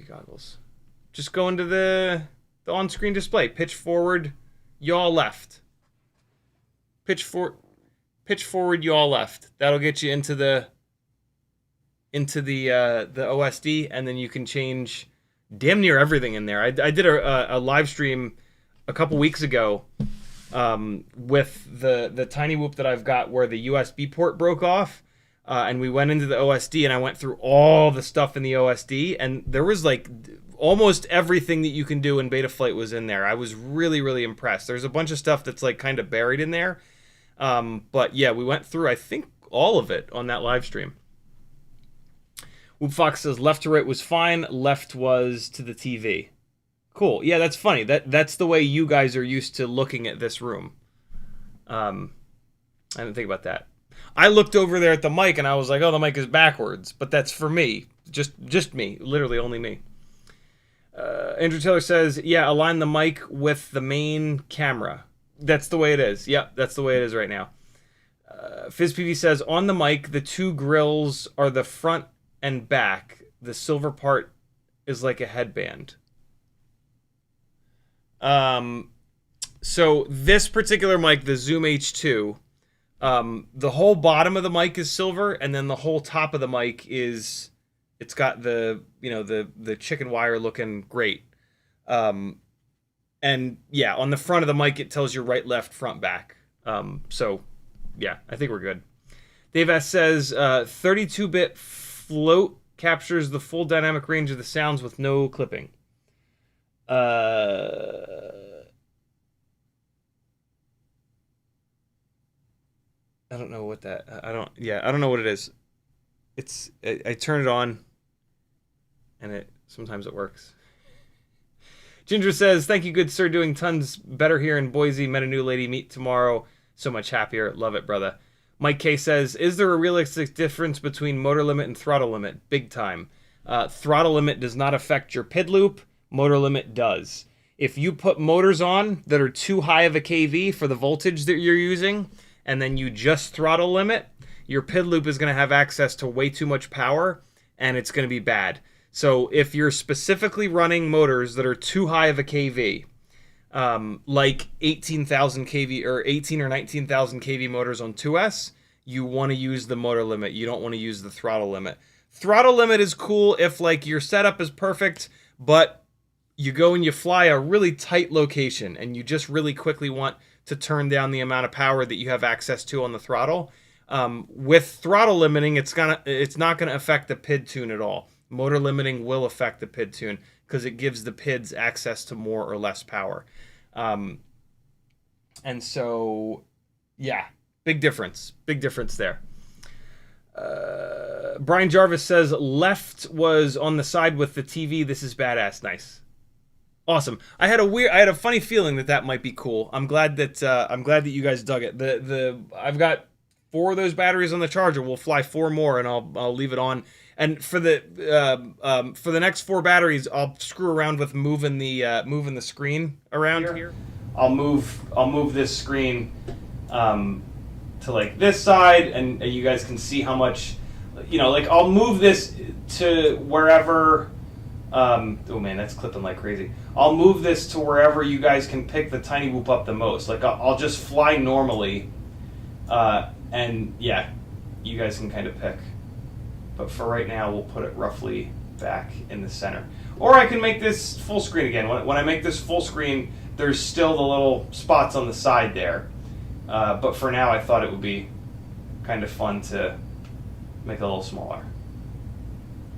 goggles. Just go into the on-screen display. Pitch forward, yaw left. Pitch forward, yaw left. That'll get you into the OSD, and then you can change damn near everything in there. I did a live stream a couple weeks ago with the tiny whoop that I've got where the USB port broke off, and we went into the OSD, and I went through all the stuff in the OSD, and there was like almost everything that you can do in Betaflight was in there. I was really, really impressed. There's a bunch of stuff that's like kind of buried in there, but yeah, we went through, I think, all of it on that live stream. Whoop Fox says left to right was fine, left was to the TV. Cool. Yeah, that's funny. That's the way you guys are used to looking at this room. I didn't think about that. I looked over there at the mic and I was like, oh, the mic is backwards. But that's for me. Just me. Literally only me. Andrew Taylor says, yeah, align the mic with the main camera. That's the way it is. Yep, that's the way it is right now. FizzPV says, on the mic, the two grills are the front and back. The silver part is like a headband. So this particular mic, the Zoom H2, the whole bottom of the mic is silver, and then the whole top of the mic is, it's got the, the chicken wire looking great. And yeah, on the front of the mic, it tells you right, left, front, back. So yeah, I think we're good. Dave S says, 32-bit float captures the full dynamic range of the sounds with no clipping. I don't know what that, I don't know what it is. I turn it on and sometimes it works. Ginger says, thank you, good sir, doing tons better here in Boise. Met a new lady, meet tomorrow. So much happier. Love it, brother. Mike K says, is there a realistic difference between motor limit and throttle limit? Big time. Throttle limit does not affect your PID loop. Motor limit does. If you put motors on that are too high of a kV for the voltage that you're using, and then you just throttle limit, your PID loop is going to have access to way too much power, and it's going to be bad. So if you're specifically running motors that are too high of a kV, like 18,000 kV or 18 or 19,000 kV motors on 2S, you want to use the motor limit. You don't want to use the throttle limit. Throttle limit is cool if like your setup is perfect, but you go and you fly a really tight location and you just really quickly want to turn down the amount of power that you have access to on the throttle. With throttle limiting, it's not gonna affect the PID tune at all. Motor limiting will affect the PID tune because it gives the PIDs access to more or less power. And so, yeah, big difference there. Brian Jarvis says, left was on the side with the TV. This is badass. Nice. Awesome. I had a funny feeling that that might be cool. I'm glad that you guys dug it. I've got 4 of those batteries on the charger. We'll fly 4 more, and I'll leave it on. And for the next 4 batteries, I'll screw around with moving the screen around here. I'll move this screen to like this side, and you guys can see how much, like I'll move this to wherever. Oh man, that's clipping like crazy. I'll move this to wherever you guys can pick the tiny whoop up the most. Like I'll just fly normally, and yeah, you guys can kind of pick. But for right now, we'll put it roughly back in the center. Or I can make this full screen again. When I make this full screen, there's still the little spots on the side there. But for now, I thought it would be kind of fun to make it a little smaller.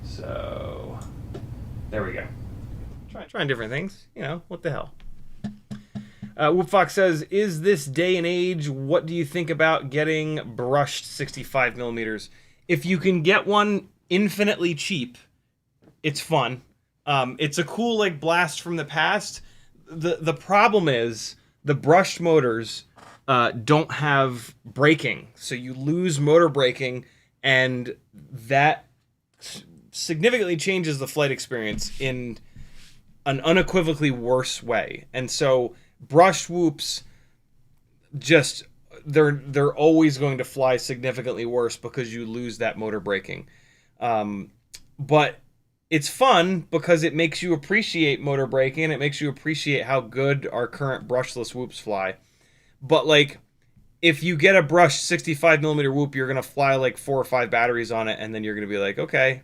So there we go. Trying different things, what the hell. Whoopfox says, is this day and age, what do you think about getting brushed 65 millimeters? If you can get one infinitely cheap, it's fun. It's a cool like blast from the past. The problem is the brushed motors don't have braking, so you lose motor braking, and that significantly changes the flight experience in an unequivocally worse way. And so brushed whoops just they're always going to fly significantly worse because you lose that motor braking. But it's fun because it makes you appreciate motor braking, and it makes you appreciate how good our current brushless whoops fly. But like, if you get a brushed 65 millimeter whoop, you're gonna fly like 4 or 5 batteries on it, and then you're gonna be like, okay.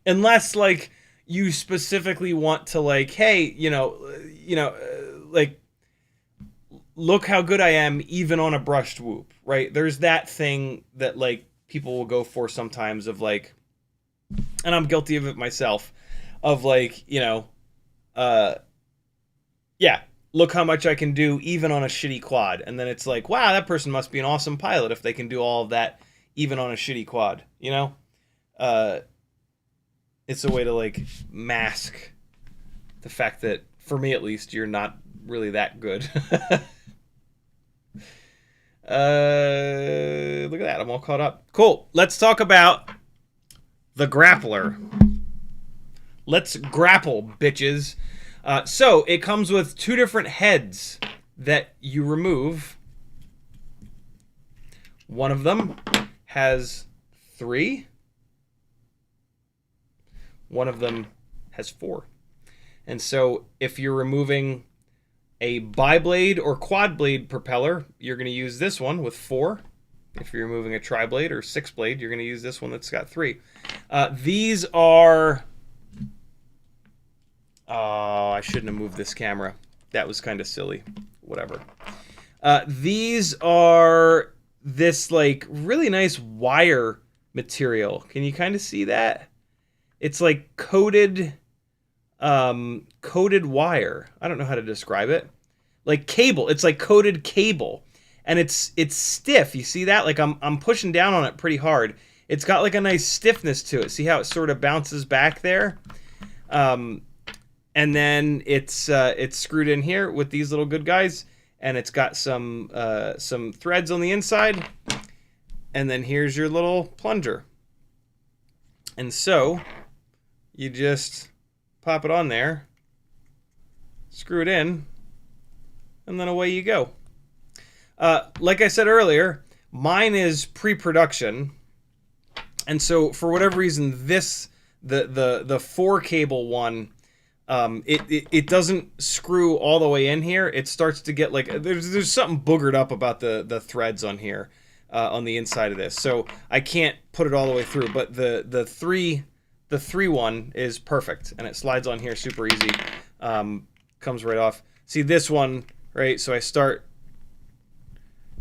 Unless like you specifically want to like, hey, like, look how good I am even on a brushed whoop, right? There's that thing that like people will go for sometimes of like, and I'm guilty of it myself, of like, yeah, look how much I can do even on a shitty quad. And then it's like, wow, that person must be an awesome pilot if they can do all of that even on a shitty quad, It's a way to like mask the fact that, for me at least, you're not really that good. Look at that, I'm all caught up. Cool, let's talk about the Grappler. Let's grapple, bitches. So it comes with 2 different heads that you remove. One of them has 3. One of them has 4. And so if you're removing a bi-blade or quad-blade propeller, you're going to use this one with 4. If you're removing a tri-blade or 6-blade, you're going to use this one that's got 3. These are... Oh, I shouldn't have moved this camera. That was kind of silly. Whatever. These are this like really nice wire material. Can you kind of see that? It's like coated wire. I don't know how to describe it. Like cable. It's like coated cable. And it's stiff. You see that? Like I'm pushing down on it pretty hard. It's got like a nice stiffness to it. See how it sort of bounces back there? And then it's screwed in here with these little good guys, and it's got some threads on the inside. And then here's your little plunger. And so you just pop it on there, screw it in, and then away you go. Like I said earlier, mine is pre-production, and so for whatever reason, the 4 cable one, it doesn't screw all the way in here. It starts to get like there's something boogered up about the threads on here, on the inside of this, so I can't put it all the way through. But the 3 one is perfect, and it slides on here super easy. Comes right off. See this one, right? So I start,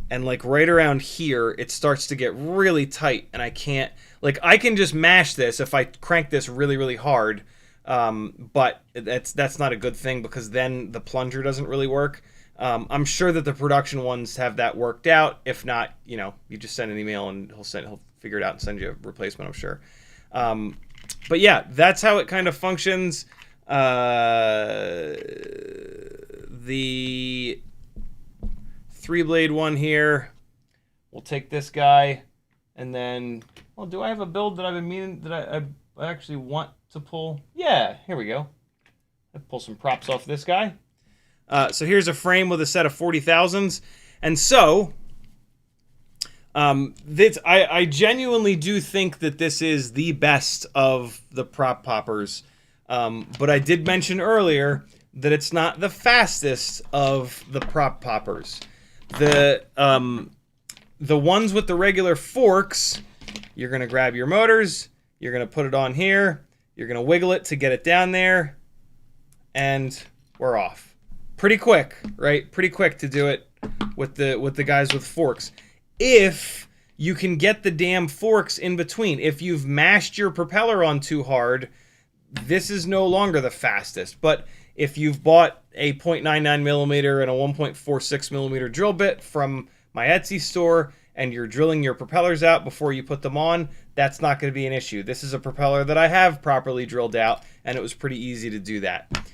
and like right around here, it starts to get really tight, and I can't, like, I can just mash this if I crank this really, really hard, but that's not a good thing, because then the plunger doesn't really work. I'm sure that the production ones have that worked out. If not, you just send an email and he'll figure it out and send you a replacement, I'm sure. But yeah, that's how it kind of functions. The 3-blade one here, we'll take this guy, and then, well, do I have a build that I've been meaning, that I actually want to pull? Yeah, here we go. I'll pull some props off this guy. So here's a frame with a set of 40,000s. And so, I genuinely do think that this is the best of the prop poppers. But I did mention earlier that it's not the fastest of the prop poppers. The ones with the regular forks, you're going to grab your motors, you're going to put it on here, you're going to wiggle it to get it down there, and we're off. Pretty quick, right? Pretty quick to do it with the guys with forks. If you can get the damn forks in between. If you've mashed your propeller on too hard, this is no longer the fastest. But if you've bought a 0.99 millimeter and a 1.46 millimeter drill bit from my Etsy store and you're drilling your propellers out before you put them on, that's not going to be an issue. This is a propeller that I have properly drilled out, and it was pretty easy to do that.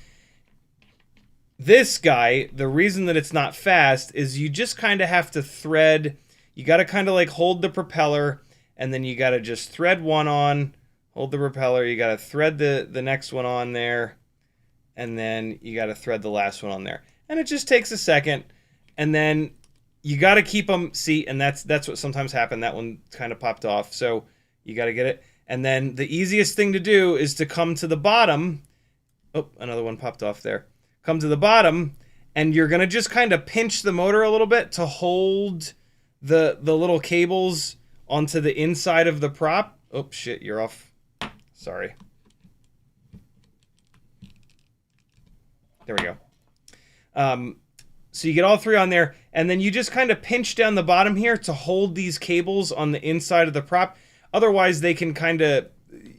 This guy, the reason that it's not fast is you just kind of have to thread. You got to kind of like hold the propeller, and then you got to just thread one on, hold the propeller, you got to thread the next one on there, and then you got to thread the last one on there. And it just takes a second, and then you got to keep them, see, and that's what sometimes happened. That one kind of popped off, so you got to get it. And then the easiest thing to do is to come to the bottom. Oh, another one popped off there. Come to the bottom, and you're going to just kind of pinch the motor a little bit to hold the little cables onto the inside of the prop. Oh, shit, you're off. Sorry. There we go. So you get all three on there, and then you just kind of pinch down the bottom here to hold these cables on the inside of the prop. Otherwise, they can kind of,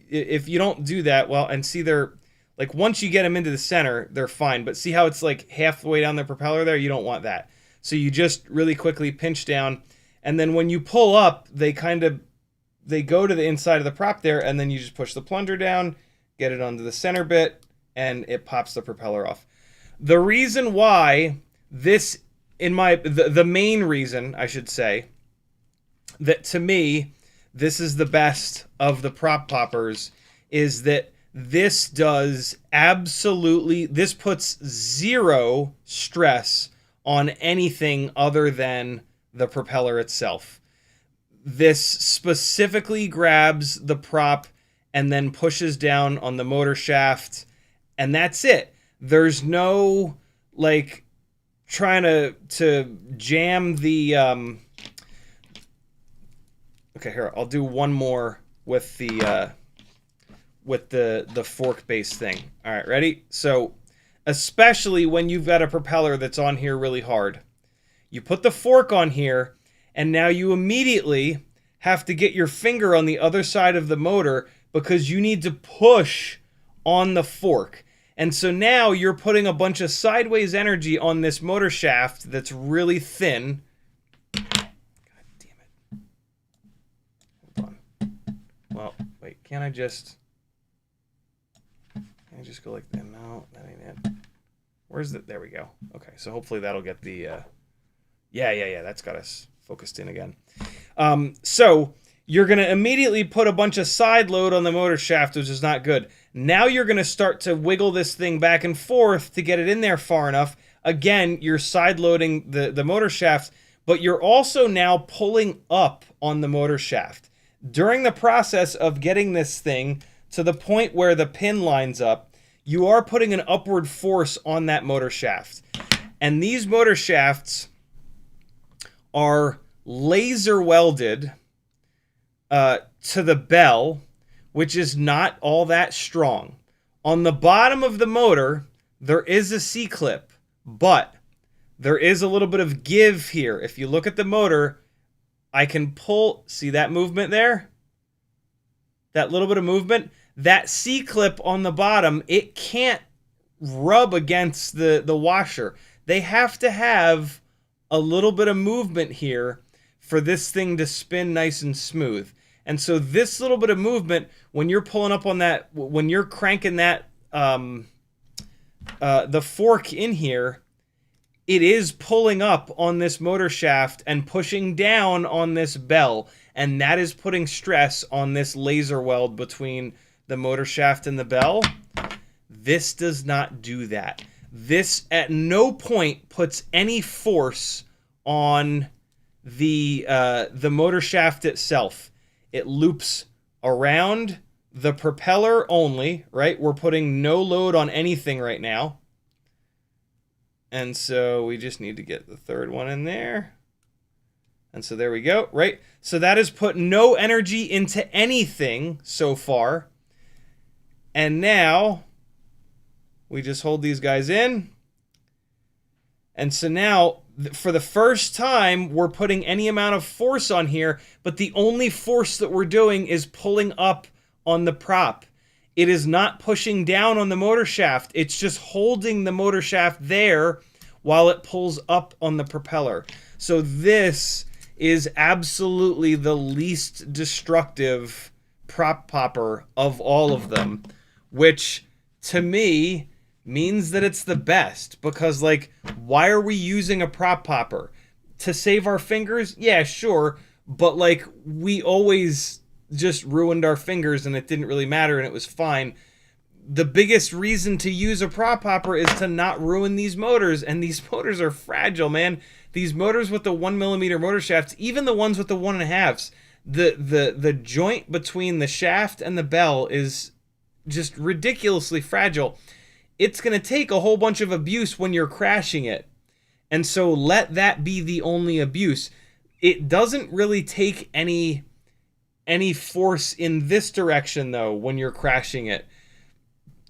if you don't do that, well, and see they're, like once you get them into the center, they're fine. But see how it's like halfway down the propeller there? You don't want that. So you just really quickly pinch down, and then when you pull up, they go to the inside of the prop there, and then you just push the plunger down, get it onto the center bit, and it pops the propeller off. The reason why this, the main reason, I should say, that to me, this is the best of the prop poppers is that this does absolutely, this puts zero stress on anything other than the propeller itself. This specifically grabs the prop and then pushes down on the motor shaft, and that's it. There's no, like, trying to jam the, okay, here, I'll do one more with the fork-based thing. All right, ready? So, especially when you've got a propeller that's on here really hard, you put the fork on here, and now you immediately have to get your finger on the other side of the motor because you need to push on the fork. And so now you're putting a bunch of sideways energy on this motor shaft that's really thin. God damn it. Hold on. Well, wait, can I just go like that? No, that ain't it. Where's the, there we go. Okay, so hopefully that'll get the, yeah, that's got us focused in again. So you're going to immediately put a bunch of side load on the motor shaft, which is not good. Now you're going to start to wiggle this thing back and forth to get it in there far enough. Again, you're side loading the motor shaft, but you're also now pulling up on the motor shaft. During the process of getting this thing to the point where the pin lines up, you are putting an upward force on that motor shaft. And these motor shafts are laser welded to the bell, which is not all that strong. On the bottom of the motor, there is a C-clip, but there is a little bit of give here. If you look at the motor, I can pull, see that movement there? That little bit of movement? That C-clip on the bottom, it can't rub against the washer. They have to have a little bit of movement here for this thing to spin nice and smooth. And so this little bit of movement, when you're pulling up on that, when you're cranking that, the fork in here, it is pulling up on this motor shaft and pushing down on this bell. And that is putting stress on this laser weld between the motor shaft and the bell. This does not do that. This at no point puts any force on the motor shaft itself. It loops around the propeller only, right? We're putting no load on anything right now. And so we just need to get the third one in there. And so there we go, right? So that has put no energy into anything so far. And now we just hold these guys in. And so now, for the first time, we're putting any amount of force on here, but the only force that we're doing is pulling up on the prop. It is not pushing down on the motor shaft. It's just holding the motor shaft there while it pulls up on the propeller. So this is absolutely the least destructive prop popper of all of them, which to me means that it's the best, because like, why are we using a prop popper? To save our fingers? Yeah, sure, but like, we always just ruined our fingers and it didn't really matter and it was fine. The biggest reason to use a prop popper is to not ruin these motors, and these motors are fragile, man. These motors with the 1mm motor shafts, even the ones with the 1.5s, the joint between the shaft and the bell is just ridiculously fragile. It's going to take a whole bunch of abuse when you're crashing it. And so let that be the only abuse. It doesn't really take any force in this direction, though, when you're crashing it.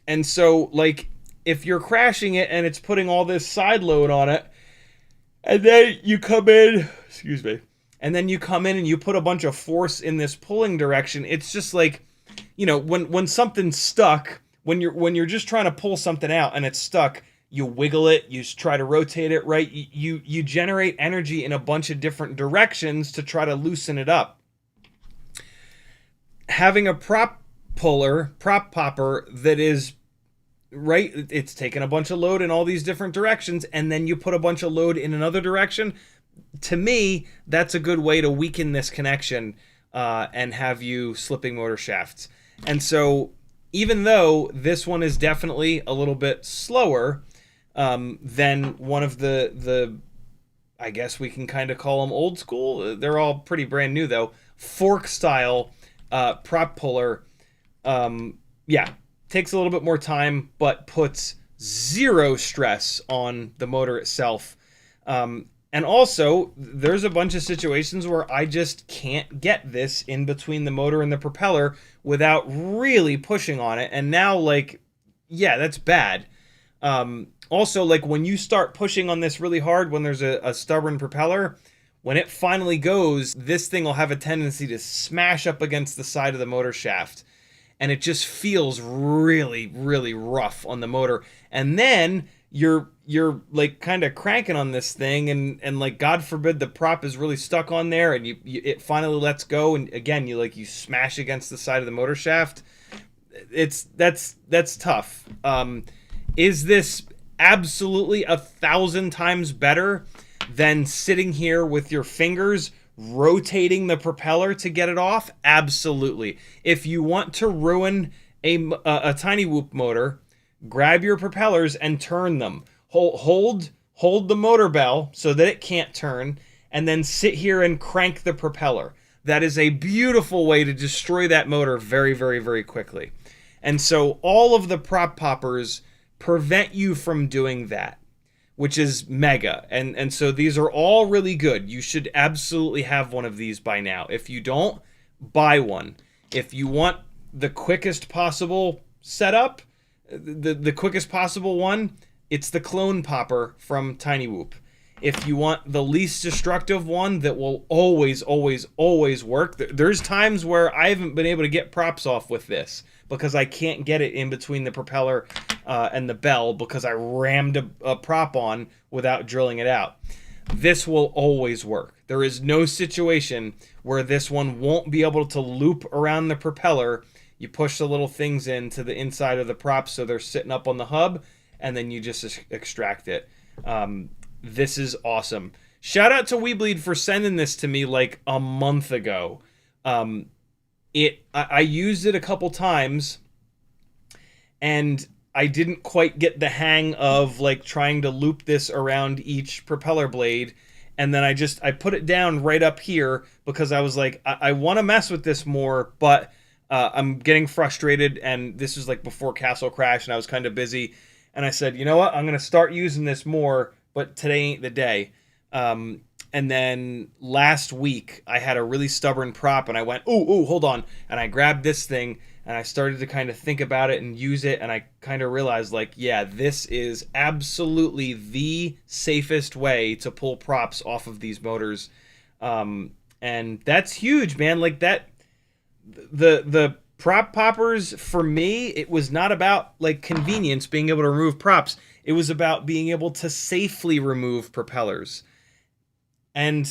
And so, like, if you're crashing it and it's putting all this side load on it, and then you come in, excuse me, and then you come in and you put a bunch of force in this pulling direction, it's just like, you know, when something's stuck, when you're just trying to pull something out and it's stuck, you wiggle it, you try to rotate it, right? You generate energy in a bunch of different directions to try to loosen it up. Having a prop popper that is, right, it's taking a bunch of load in all these different directions, and then you put a bunch of load in another direction, to me, that's a good way to weaken this connection and have you slipping motor shafts. And so, even though this one is definitely a little bit slower than one of the I guess we can kind of call them old school. They're all pretty brand new, though. Fork style prop puller. Yeah, takes a little bit more time, but puts zero stress on the motor itself. And also, there's a bunch of situations where I just can't get this in between the motor and the propeller without really pushing on it. And now, like, yeah, that's bad. Also, like, when you start pushing on this really hard, when there's a stubborn propeller, when it finally goes, this thing will have a tendency to smash up against the side of the motor shaft. And it just feels really, really rough on the motor. And then you're like kind of cranking on this thing, and like, God forbid the prop is really stuck on there, and it finally lets go, and again you smash against the side of the motor shaft. That's tough. Is this absolutely 1,000 times better than sitting here with your fingers rotating the propeller to get it off? Absolutely. If you want to ruin a tiny whoop motor, grab your propellers and turn them. Hold the motor bell so that it can't turn, and then sit here and crank the propeller. That is a beautiful way to destroy that motor very, very, very quickly. And so all of the prop poppers prevent you from doing that, which is mega. And so these are all really good. You should absolutely have one of these by now. If you don't, buy one. If you want the quickest possible setup, the quickest possible one, it's the clone popper from Tiny Whoop. If you want the least destructive one that will always, always, always work, there's times where I haven't been able to get props off with this because I can't get it in between the propeller and the bell because I rammed a prop on without drilling it out. this will always work. There is no situation where this one won't be able to loop around the propeller. You push the little things into the inside of the props so they're sitting up on the hub, and then you just extract it. This is awesome. Shout out to Weebleed for sending this to me like a month ago. I used it a couple times, and I didn't quite get the hang of like trying to loop this around each propeller blade. And then I put it down right up here because I was like, I want to mess with this more, but I'm getting frustrated. And this was like before Castle Crash, and I was kind of busy. And I said, you know what? I'm going to start using this more, but today ain't the day. And then last week I had a really stubborn prop, and I went, ooh, hold on. And I grabbed this thing, and I started to kind of think about it and use it, and I kind of realized, like, yeah, this is absolutely the safest way to pull props off of these motors. And that's huge, man. Like, that, the prop poppers, for me, it was not about, like, convenience, being able to remove props. It was about being able to safely remove propellers. And,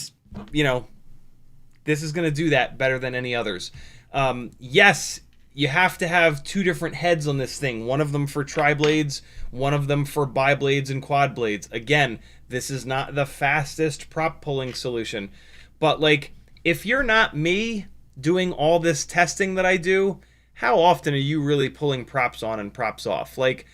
you know, this is going to do that better than any others. Yes, you have to have two different heads on this thing. One of them for tri-blades, one of them for bi-blades and quad blades. Again, this is not the fastest prop pulling solution. But, like, if you're not me doing all this testing that I do, how often are you really pulling props on and props off? Like,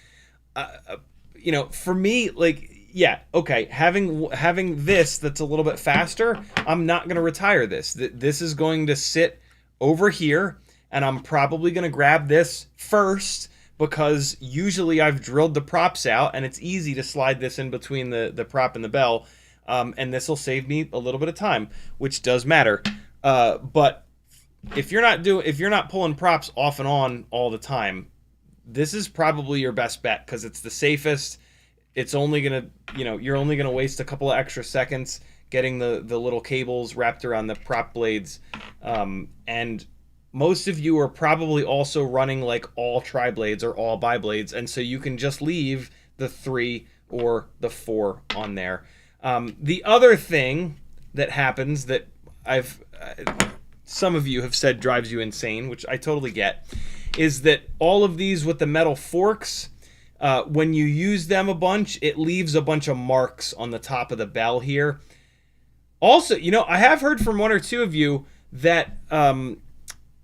you know, for me, like, yeah, okay, having this that's a little bit faster, I'm not going to retire this. This is going to sit over here, and I'm probably going to grab this first because usually I've drilled the props out, and it's easy to slide this in between the prop and the bell, and this will save me a little bit of time, which does matter. But if you're not pulling props off and on all the time, this is probably your best bet because it's the safest. It's only gonna, you know, you're only gonna waste a couple of extra seconds getting the little cables wrapped around the prop blades, and most of you are probably also running like all tri-blades or all bi-blades, and so you can just leave the 3 or the 4 on there. The other thing that happens that some of you have said drives you insane, which I totally get, is that all of these with the metal forks, when you use them a bunch, it leaves a bunch of marks on the top of the bell here. Also, you know, I have heard from one or two of you that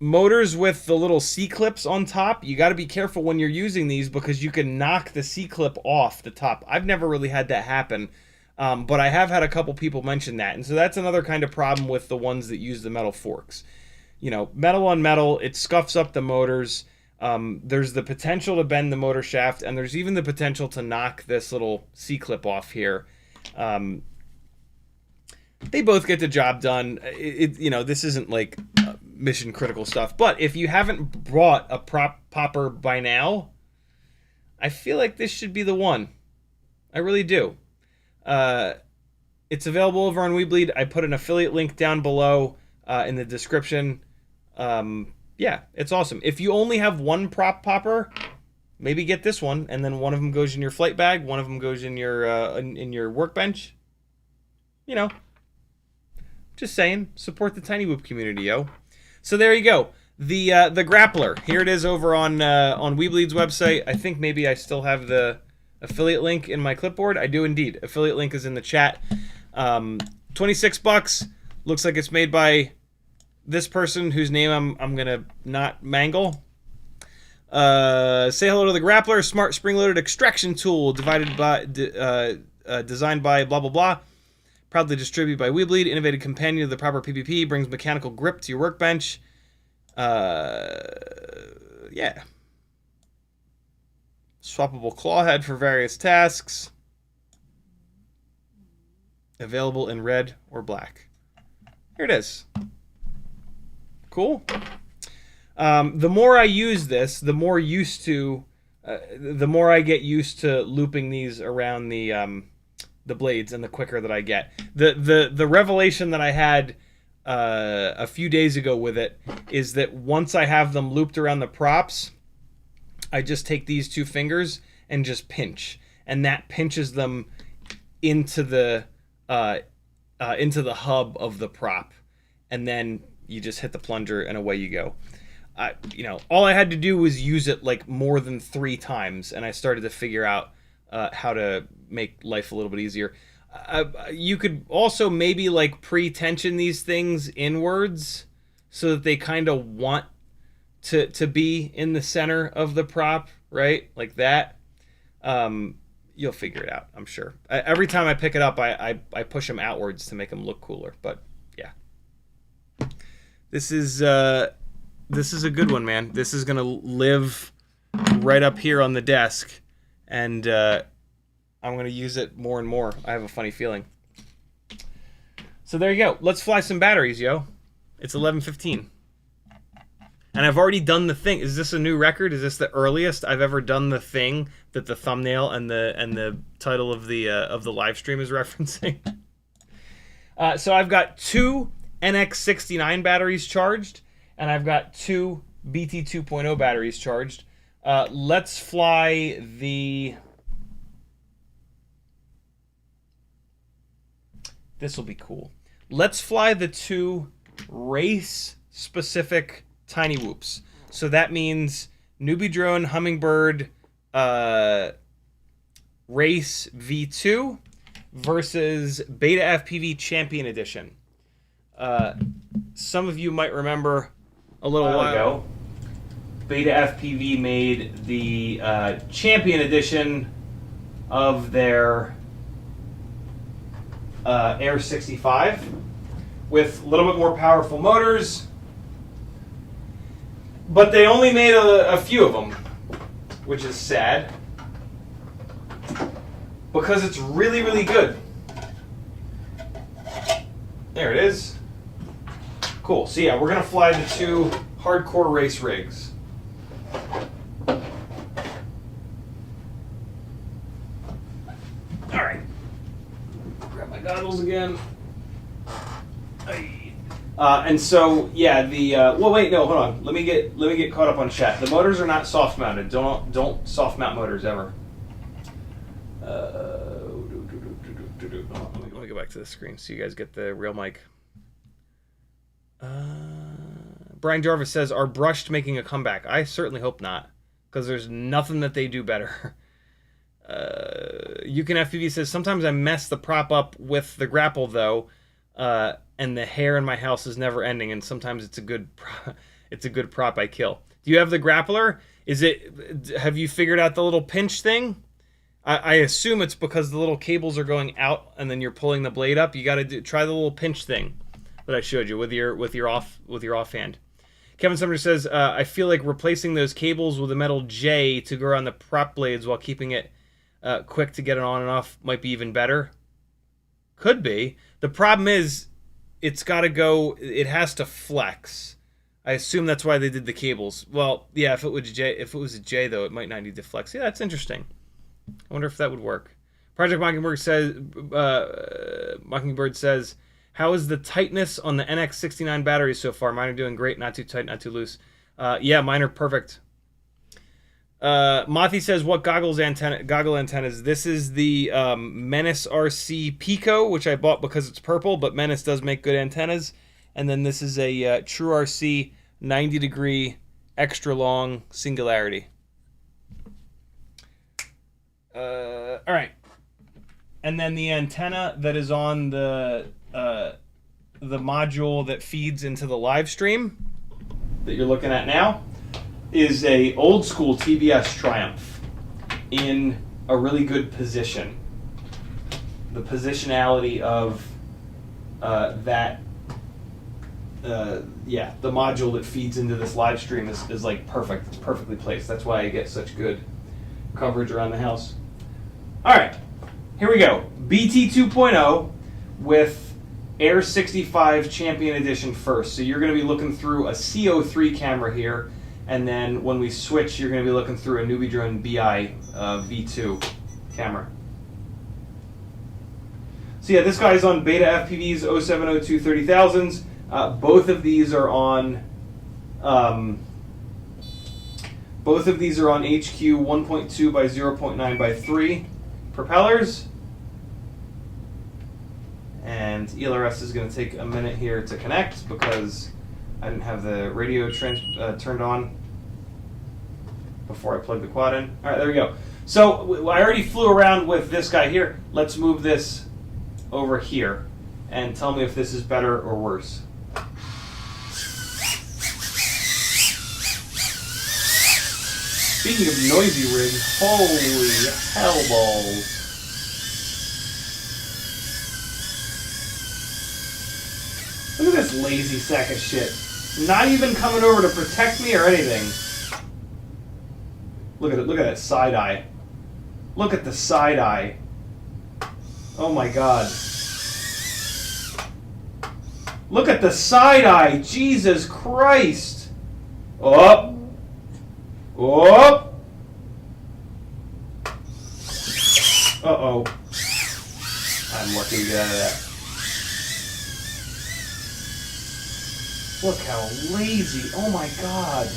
motors with the little C-clips on top, you got to be careful when you're using these because you can knock the C-clip off the top. I've never really had that happen, but I have had a couple people mention that. And so that's another kind of problem with the ones that use the metal forks. You know, metal on metal, it scuffs up the motors. There's the potential to bend the motor shaft, and there's even the potential to knock this little C-clip off here. They both get the job done. You know, this isn't like mission critical stuff, but if you haven't brought a prop popper by now, I feel like this should be the one. I really do. It's available over on Weebleed. I put an affiliate link down below in the description. Yeah, it's awesome. If you only have one prop popper, maybe get this one, and then one of them goes in your flight bag, one of them goes in your workbench. You know, just saying, support the Tiny Whoop community, yo. So there you go. The Grappler. Here it is over on Weebleed's website. I think maybe I still have the affiliate link in my clipboard. I do indeed. Affiliate link is in the chat. $26. Looks like it's made by this person whose name I'm gonna not mangle. Say hello to the Grappler, smart spring-loaded extraction tool, designed by blah blah blah. Proudly distributed by Weebleed, innovative companion of the proper PPP, brings mechanical grip to your workbench. Yeah. Swappable claw head for various tasks. Available in red or black. Here it is. Cool. The more I use this, the more I get used to looping these around the blades, and the quicker that I get. The revelation that I had a few days ago with it is that once I have them looped around the props, I just take these 2 fingers and just pinch, and that pinches them into the into the hub of the prop, and then you just hit the plunger and away you go. All I had to do was use it like more than 3 times, and I started to figure out how to make life a little bit easier. You could also maybe like pre-tension these things inwards so that they kind of want to be in the center of the prop, right? Like that. You'll figure it out, I'm sure. Every time I pick it up, I push them outwards to make them look cooler. But yeah, this is a good one, man. This is gonna live right up here on the desk, and I'm gonna use it more and more. I have a funny feeling. So there you go. Let's fly some batteries, yo. It's 11:15. And I've already done the thing. Is this a new record? Is this the earliest I've ever done the thing that the thumbnail and the title of the live stream is referencing? So I've got 2 NX69 batteries charged, and I've got 2 BT 2.0 batteries charged. Let's fly the... This will be cool. Let's fly the 2 race-specific tiny whoops. So that means Newbie Drone Hummingbird Race V2 versus Beta FPV Champion Edition. Some of you might remember a little while ago, Beta FPV made the Champion Edition of their Air65 with a little bit more powerful motors. But they only made a few of them, which is sad, because it's really, really good. There it is. Cool. So yeah, we're going to fly the 2 hardcore race rigs. All right. Grab my goggles again. And so, yeah, the well, wait, no, hold on. Let me get caught up on chat. The motors are not soft mounted. Don't soft mount motors ever. Let me go back to the screen so you guys get the real mic. Brian Jarvis says, "Are brushed making a comeback?" I certainly hope not, because there's nothing that they do better. You Can FPV says, "Sometimes I mess the prop up with the grapple though." And the hair in my house is never ending, and sometimes it's a good prop I kill. Do you have the grappler? Have you figured out the little pinch thing? I assume it's because the little cables are going out and then you're pulling the blade up. You got to try the little pinch thing that I showed you with your offhand. Kevin Sumner says, I feel like replacing those cables with a metal J to go around the prop blades while keeping it quick to get it on and off might be even better. Could be. The problem is, it's got to go. It has to flex. I assume that's why they did the cables. Well, yeah. If it was a J though, it might not need to flex. Yeah, that's interesting. I wonder if that would work. Project Mockingbird says, "How is the tightness on the NX69 batteries so far? Mine are doing great. Not too tight, not too loose. Yeah, mine are perfect." Mothi says, "What goggle antennas?" This is the Menace RC Pico, which I bought because it's purple, but Menace does make good antennas. And then this is a True RC 90-degree extra long Singularity. All right. And then the antenna that is on the module that feeds into the live stream that you're looking at now is a old school TBS Triumph in a really good position. The positionality of the module that feeds into this live stream is like perfect. It's perfectly placed. That's why I get such good coverage around the house. All right, here we go. BT 2.0 with Air65 Champion Edition first. So you're going to be looking through a CO3 camera here. And then when we switch, you're going to be looking through a Newbie Drone BI V2 camera. So yeah, this guy's on Beta FPV's 0702 30,000s. Both of these are on HQ 1.2 by 0.9 by 3 propellers. and ELRS is going to take a minute here to connect because I didn't have the radio turned on before I plugged the quad in. All right, there we go. So I already flew around with this guy here. Let's move this over here and tell me if this is better or worse. Speaking of noisy rigs, holy hell balls. Look at this lazy sack of shit. Not even coming over to protect me or anything. Look at it, look at that side eye. Look at the side eye. Oh my god. Look at the side eye, Jesus Christ. Up. Up. Uh-oh. I'm lucky to get out of that. Look how lazy. Oh my god.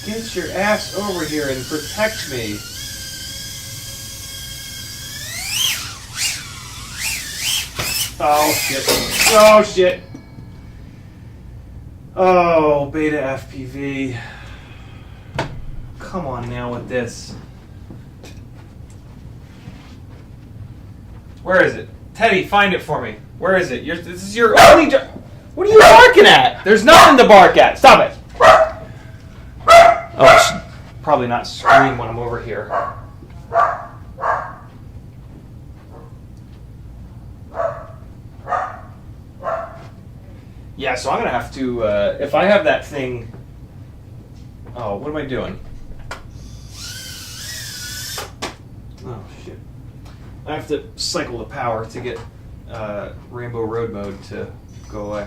Get your ass over here and protect me. Oh shit. Oh shit. Oh, Beta FPV. Come on now with this. Where is it? Teddy, find it for me. Where is it? This is your only job. What are you barking at? There's nothing to bark at. Stop it. Oh, I should probably not scream when I'm over here. Yeah, so I'm going to have to, if I have that thing... Oh, what am I doing? Oh, shit. I have to cycle the power to get Rainbow Road mode to go away.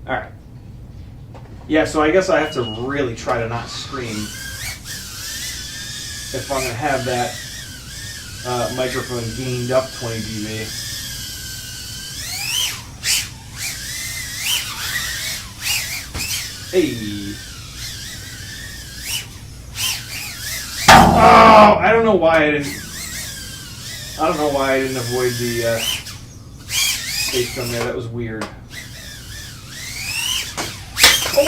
Alright. Yeah, so I guess I have to really try to not scream if I'm going to have that microphone gained up 20 dB. Hey. Oh, I don't know why I didn't avoid the space from there. That was weird. Oh.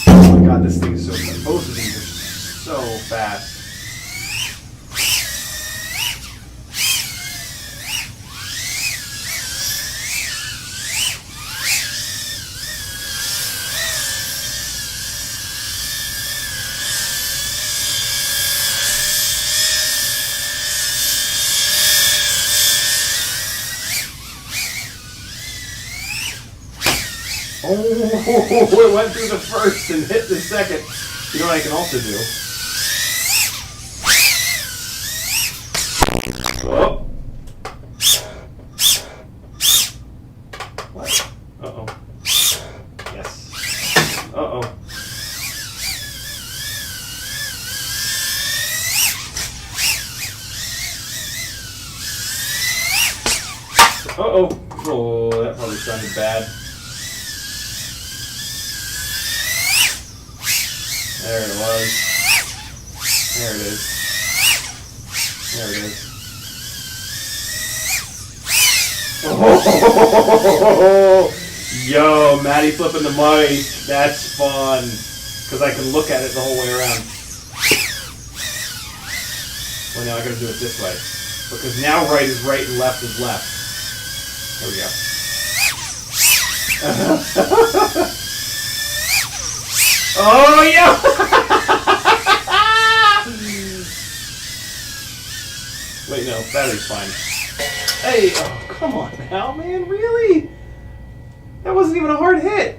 Oh my god, this thing is so fast. Both of these are so fast. Oh, it went through the first and hit the second. You know what I can also do? Oh. What? Uh-oh. Yes. Uh-oh. Uh-oh. Oh, that probably sounded bad. There it was. There it is. There it is. Oh, yo, Maddie flipping the mic. That's fun. Because I can look at it the whole way around. Well, now I gotta do it this way. Because now right is right and left is left. There we go. Oh, yeah! Wait, no, battery's fine. Hey, oh, come on now, man, really? That wasn't even a hard hit.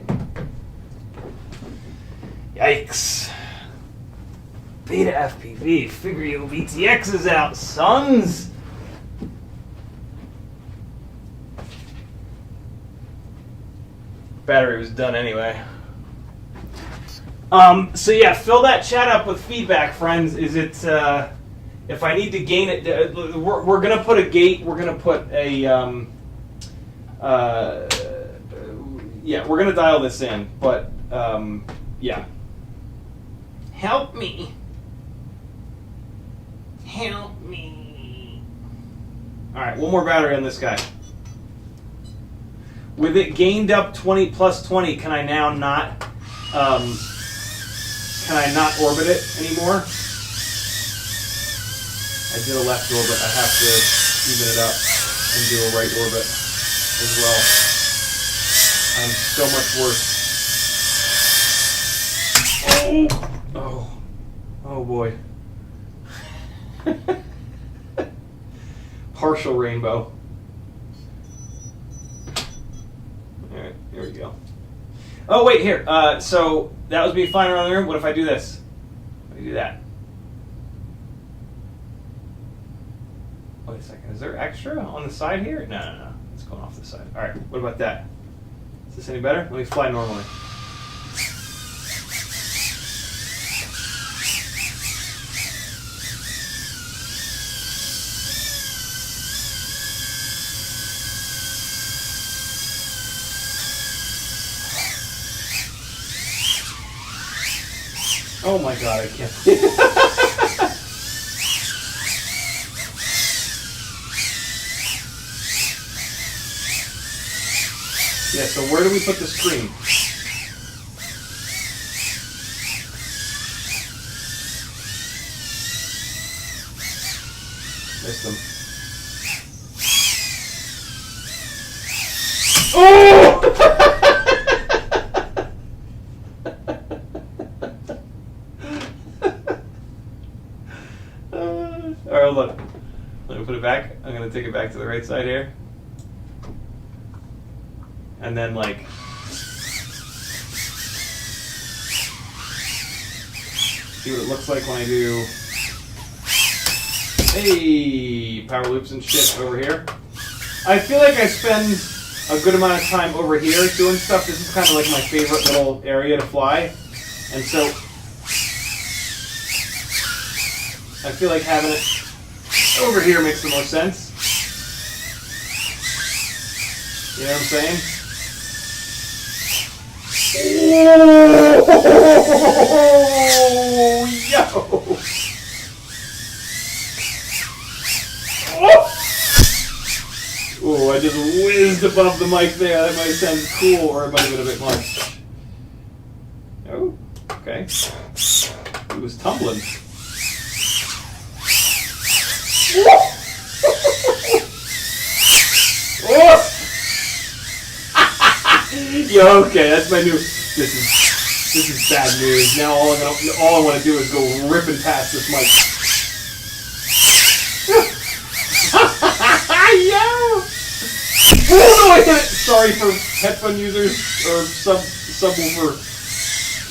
Yikes. Beta FPV, figure your VTXs out, sons! Battery was done anyway. So yeah, fill that chat up with feedback, friends. Is it, if I need to gain it, we're going to put a gate, we're going to put a, yeah, we're going to dial this in, but, Yeah. Help me. Help me. Alright, one more battery on this guy. With it gained up 20 plus 20, can I now not orbit it anymore? I did a left orbit. I have to even it up and do a right orbit as well. I'm so much worse. Oh! Oh boy. Partial rainbow. Alright, here we go. Oh wait, here. So that was me flying around the room. What if I do this? Let me do that. Wait a second. Is there extra on the side here? No, no, no. It's going off the side. Alright, what about that? Is this any better? Let me fly normally. Oh my god, I can't. Yeah, so where do we put the screen? Missed them. Oh! Alright, hold on. Let me put it back. I'm going to take it back to the right side here. And then, like, see what it looks like when I do, hey, power loops and shit over here. I feel like I spend a good amount of time over here doing stuff. This is kind of like my favorite little area to fly. And so I feel like having it over here makes the most sense. You know what I'm saying? Oh, yo! Oh, I just whizzed above the mic there. That might sound cool, or it might have been a bit much. Oh, okay. He was tumbling. Oh! Yo, okay, that's my new. This is bad news. Now all I want to do is go ripping past this mic. Yo! Oh no, I hit it. Sorry for headphone users or subwoofer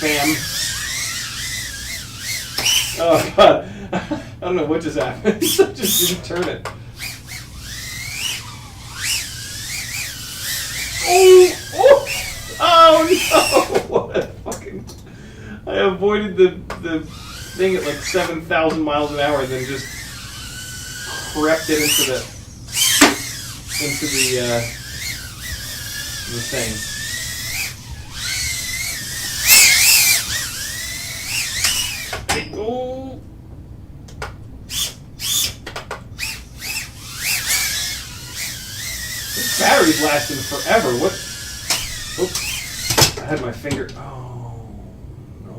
fam. Oh god, I don't know what just happened. I just didn't turn it. Oh no! What a fucking... I avoided the thing at like 7,000 miles an hour and then just crept it into the thing. Oh! This battery's lasting forever. What? Oops. I had my finger. Oh, no.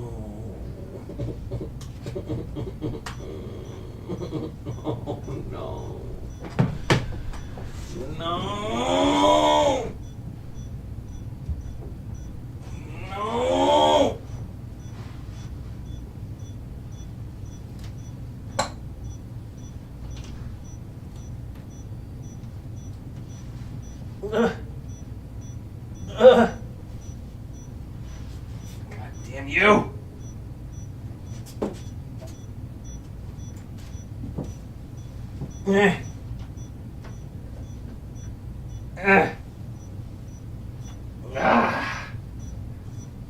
Oh, no. No. No. God damn you!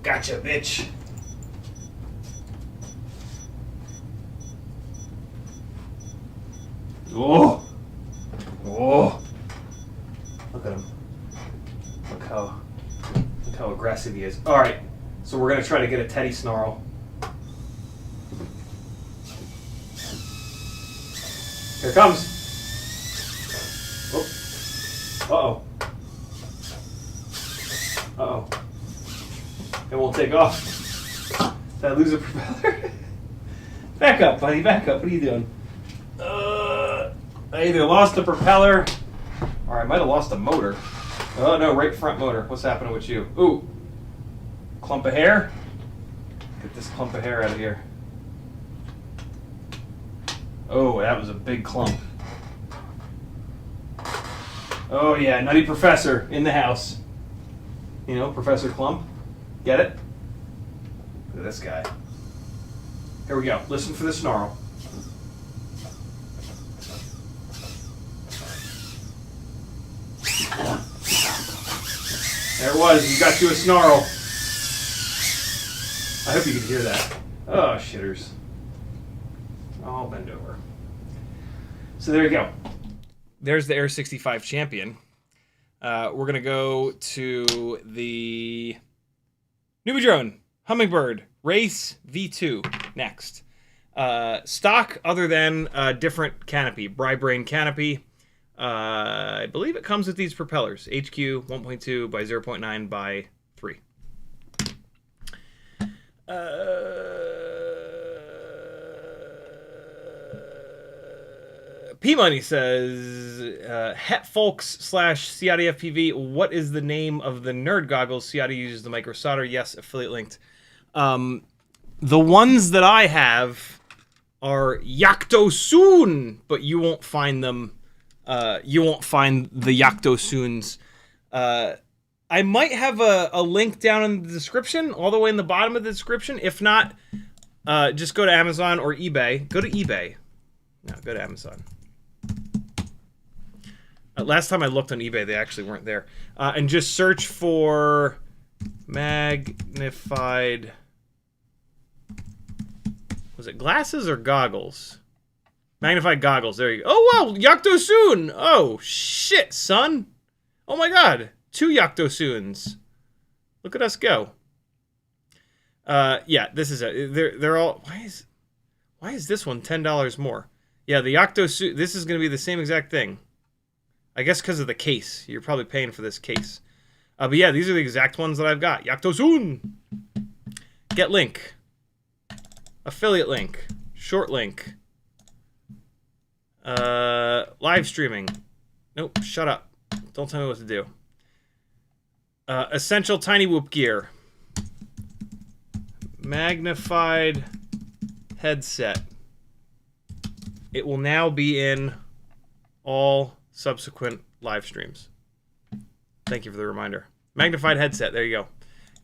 Gotcha, bitch. Oh! Oh! Look at him. Look how aggressive he is. All right. So So we're gonna try to get a Teddy snarl. Here it comes. Oh. Uh-oh. It won't take off. Did I lose a propeller? Back up, buddy, back up. What are you doing? I either lost the propeller or I might have lost a motor. Oh, no, right front motor. What's happening with you? Ooh. Clump of hair? Get this clump of hair out of here. Oh, that was a big clump. Oh, yeah, Nutty Professor in the house. You know, Professor Clump. Get it? Look at this guy. Here we go. Listen for the snarl. There it was. You got you a snarl. I hope you can hear that. Oh, shitters. I'll bend over. So there you go. There's the Air65 Champion. We're going to go to the newbie drone, Hummingbird Race V2 next. Stock other than a different canopy, Bri-Brain canopy. I believe it comes with these propellers, HQ 1.2 by 0.9 by 3. P-Money says, Het Folks / CiottiFPV, what is the name of the nerd goggles? Ciotti uses the micro solder. Yes, affiliate linked. The ones that I have are Yaktosun, but you won't find them. You won't find the Yaktosuns. I might have a link down in the description, all the way in the bottom of the description. If not, just go to Amazon or eBay. Go to eBay. No, go to Amazon. Last time I looked on eBay, they actually weren't there. And just search for magnified... Was it glasses or goggles? Magnified goggles. There you go. Oh, wow. Yaktosun. Oh, shit, son. Oh, my God. 2 Yaktosuns. Look at us go. Yeah, this is it. They're all... Why is this one $10 more? Yeah, the Yaktosun... This is going to be the same exact thing. I guess because of the case. You're probably paying for this case. But yeah, these are the exact ones that I've got. Yaktosun. Get link. Affiliate link. Short link. Live streaming. Nope, shut up. Don't tell me what to do. Essential tiny whoop gear. Magnified headset. It will now be in all subsequent live streams. Thank you for the reminder. Magnified headset. There you go.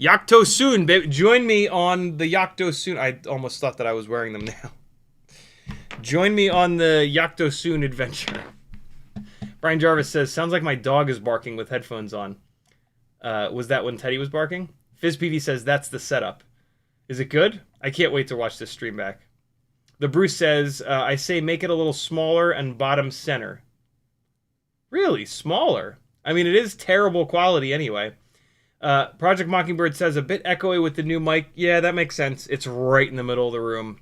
Yaktosun, baby. Join me on the Yaktosun. I almost thought that I was wearing them now. Join me on the Yaktosun adventure. Brian Jarvis says, sounds like my dog is barking with headphones on. Was that when Teddy was barking? FizzPV says, that's the setup. Is it good? I can't wait to watch this stream back. The Bruce says, I say make it a little smaller and bottom center. Really? Smaller? I mean, it is terrible quality anyway. Project Mockingbird says, a bit echoey with the new mic. Yeah, that makes sense. It's right in the middle of the room.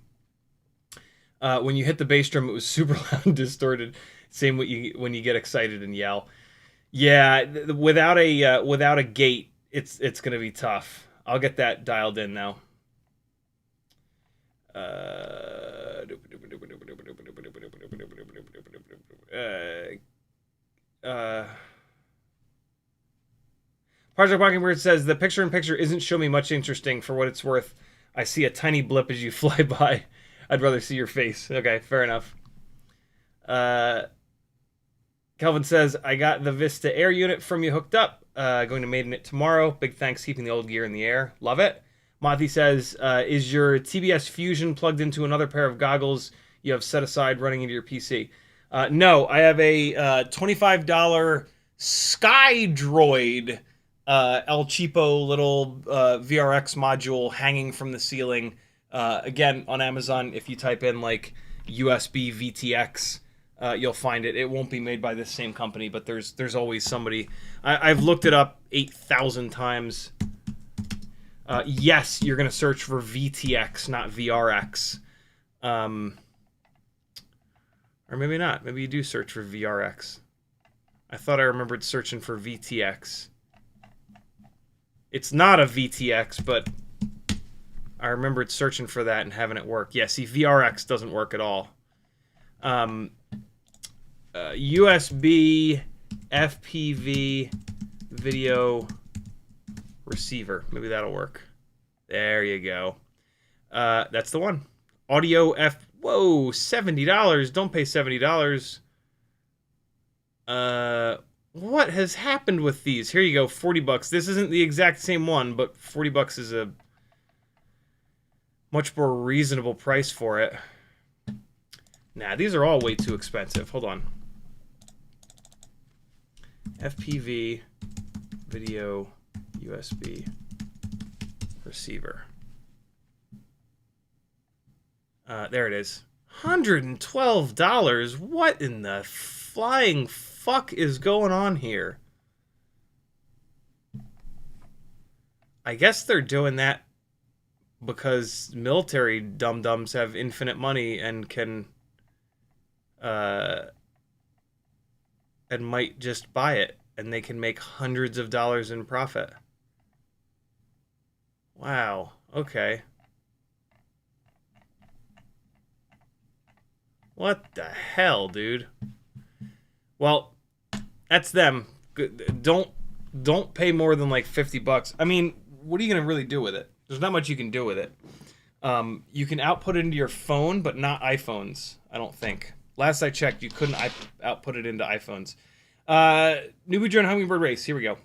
When you hit the bass drum, it was super loud and distorted. Same when you get excited and yell. Yeah, without a gate, it's gonna be tough. I'll get that dialed in now. Project Mockingbird says the picture-in-picture isn't showing me much interesting. For what it's worth, I see a tiny blip as you fly by. I'd rather see your face. Okay, fair enough. Kelvin says, I got the Vista Air unit from you hooked up. Going to maiden it tomorrow. Big thanks, keeping the old gear in the air. Love it. Mati says, is your TBS Fusion plugged into another pair of goggles you have set aside running into your PC? No, I have a $25 SkyDroid El Cheapo little VRX module hanging from the ceiling. Again, on Amazon, if you type in like USB VTX, you'll find it. It won't be made by this same company, but there's always somebody. I've looked it up 8,000 times. Yes, you're going to search for VTX, not VRX. Or maybe not. Maybe you do search for VRX. I thought I remembered searching for VTX. It's not a VTX, but I remembered searching for that and having it work. Yeah, see, VRX doesn't work at all. USB FPV video receiver. Maybe that'll work. There you go. That's the one. Audio F. Whoa, $70. Don't pay $70. What has happened with these? Here you go, 40 bucks. This isn't the exact same one, but 40 bucks is a much more reasonable price for it. Nah, these are all way too expensive. Hold on. FPV video USB receiver. There it is. $112. What in the flying fuck is going on here? I guess they're doing that because military dum-dums have infinite money and can and might just buy it, and they can make hundreds of dollars in profit. Wow. Okay. What the hell, dude? Well, that's them. Don't pay more than like 50 bucks. I mean, what are you going to really do with it? There's not much you can do with it. You can output it into your phone, but not iPhones, I don't think. Last I checked, you couldn't output it into iPhones. Newbie drone Hummingbird race. Here we go.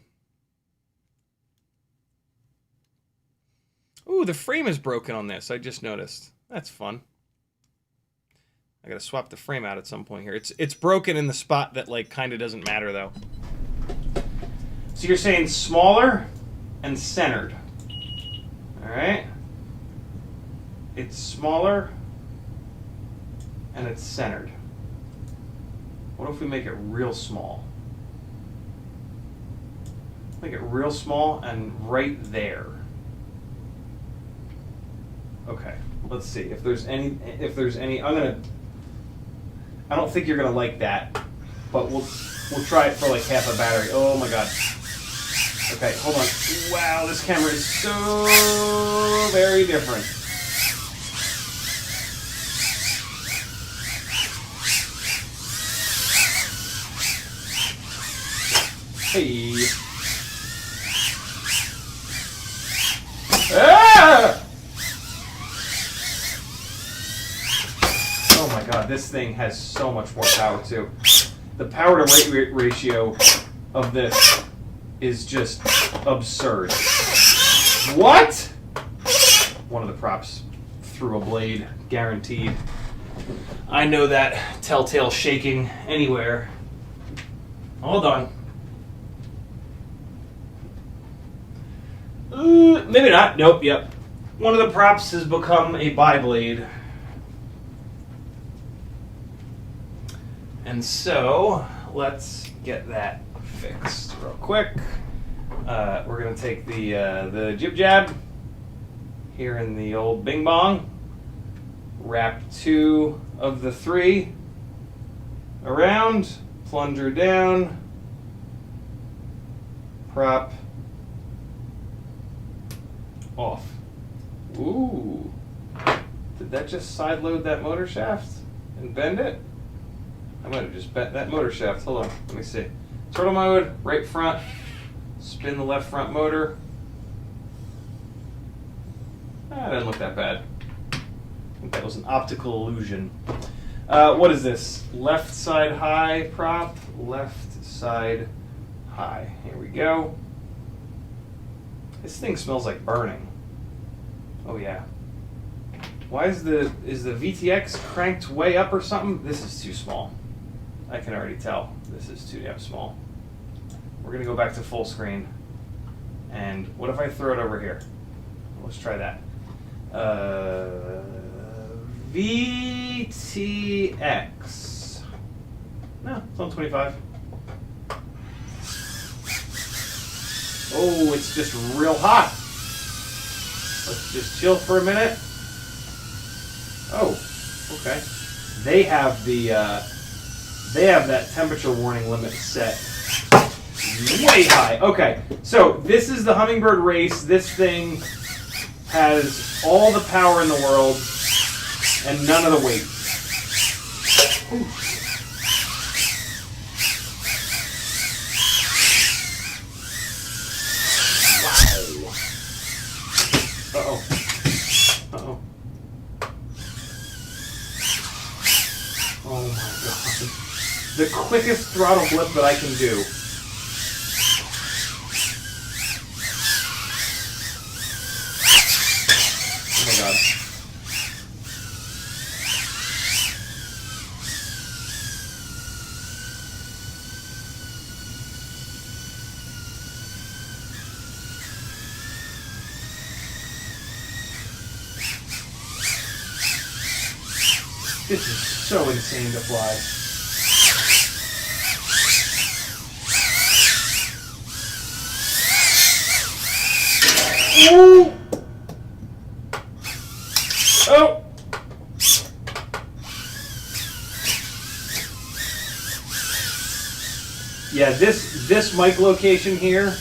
Ooh, the frame is broken on this. I just noticed. That's fun. I gotta swap the frame out at some point here. It's broken in the spot that like kind of doesn't matter though. So you're saying smaller and centered. All right. It's smaller and it's centered. What if we make it real small? Make it real small and right there. Okay, let's see if there's any. I don't think you're gonna like that, but we'll try it for like half a battery. Oh my god. Okay, hold on. Wow, this camera is so very different. Hey. Ah! Oh my god, this thing has so much more power too. The power to weight ratio of this is just absurd. What? One of the props threw a blade, guaranteed. I know that telltale shaking anywhere. Hold on. Maybe not. Nope, yep. One of the props has become a bi-blade. And so, let's get that fixed real quick. We're going to take the jib jab here in the old bing bong. Wrap 2 of the 3 around. Plunger down. Prop off. Ooh. Did that just side load that motor shaft and bend it? I might have just bent that motor shaft. Hold on, let me see. Throttle mode, right front. Spin the left front motor. That doesn't look that bad. I think that was an optical illusion. What is this? Left side high prop, left side high. Here we go. This thing smells like burning. Oh yeah. Why is the VTX cranked way up or something? This is too small. I can already tell. This is too damn small. We're gonna go back to full screen. And what if I throw it over here? Let's try that. VTX. No, it's on 25. Oh, it's just real hot. Let's just chill for a minute. Oh, okay. They have that temperature warning limit set way high. Okay, so this is the Hummingbird race. This thing has all the power in the world and none of the weight. Ooh. Wow. Uh-oh. Uh-oh. Oh my god. The quickest throttle blip that I can do. Oh my god. This is so insane to fly. Ooh. Oh! Yeah, this mic location here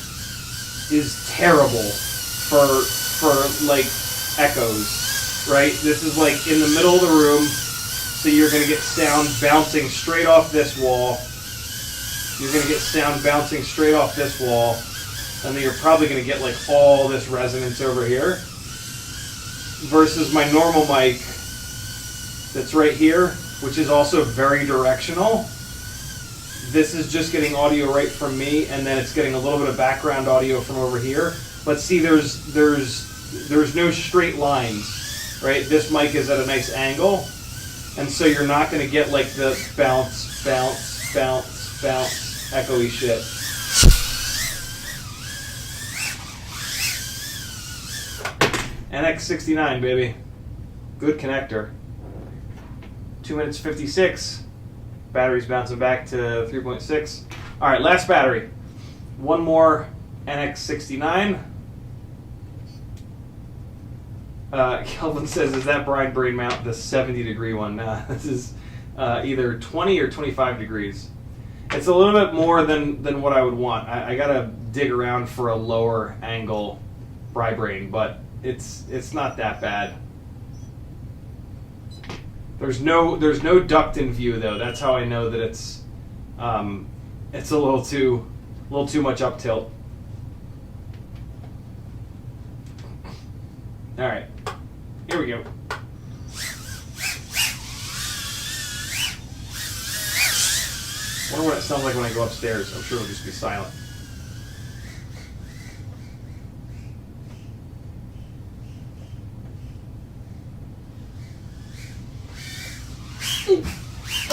is terrible for like echoes, right? This is like in the middle of the room, so you're gonna get sound bouncing straight off this wall. You're gonna get sound bouncing straight off this wall, and then you're probably gonna get like all this resonance over here. Versus my normal mic that's right here, which is also very directional. This is just getting audio right from me, and then it's getting a little bit of background audio from over here. But see, there's no straight lines, right? This mic is at a nice angle, and so you're not going to get like the bounce, bounce, bounce, bounce, echoey shit. NX69, baby. Good connector. 2 minutes 56. Battery's bouncing back to 3.6. All right, last battery. One more NX69. Kelvin says, is that bride brain mount the 70-degree one? Nah, this is either 20 or 25 degrees. It's a little bit more than what I would want. I gotta dig around for a lower angle bride brain, but it's not that bad. There's no duct in view though. That's how I know that it's a little too much up tilt. All right, here we go. I wonder what it sounds like when I go upstairs. I'm sure it'll just be silent.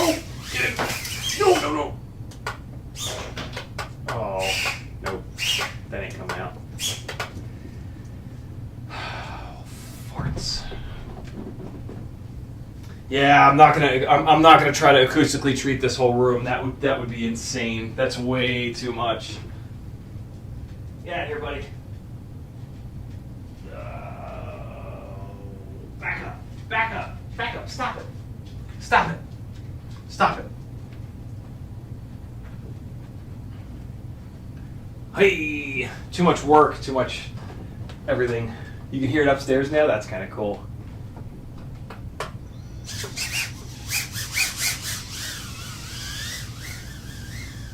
Oh, get it. No. Oh, nope. That ain't coming out. Farts. Yeah, I'm not gonna try to acoustically treat this whole room. That would be insane. That's way too much. Get out of here, buddy. Back up. Stop it. Hey, too much work, too much everything. You can hear it upstairs now. That's kind of cool.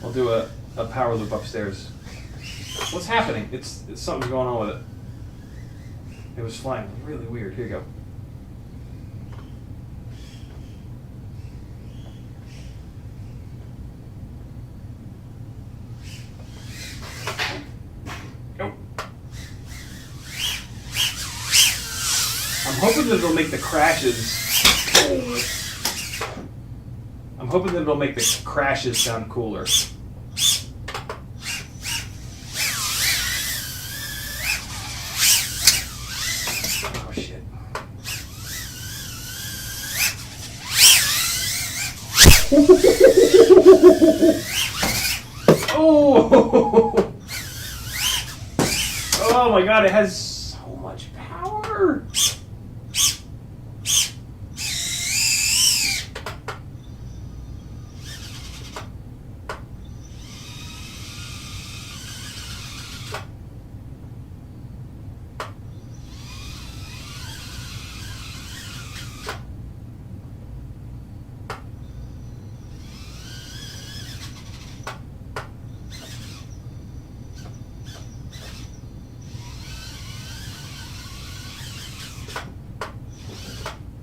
I'll do a power loop upstairs. What's happening? It's something's going on with it. It was flying really weird. Here you go. I'm hoping that it'll make the crashes sound cooler. Oh shit. Oh! Oh my god, it has so much power. power.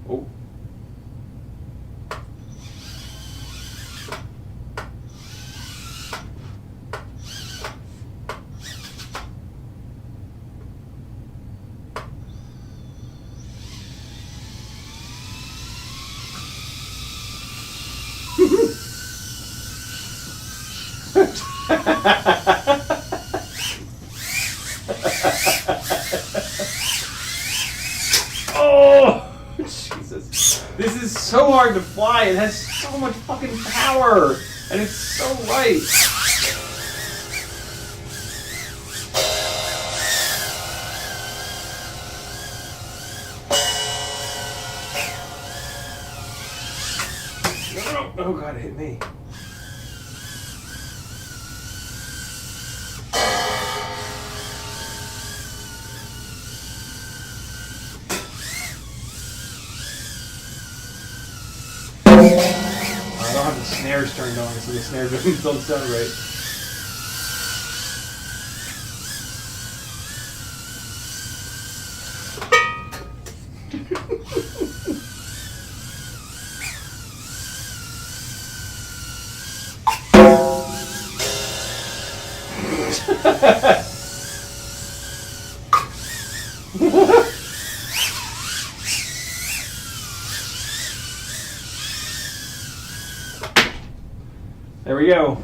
Oh. Oh, Jesus. This is so hard to fly. It has so much fucking power. And it's so light. No. Oh, God, it hit me. I don't have the snares turned on, so the snares don't sound right. There we go.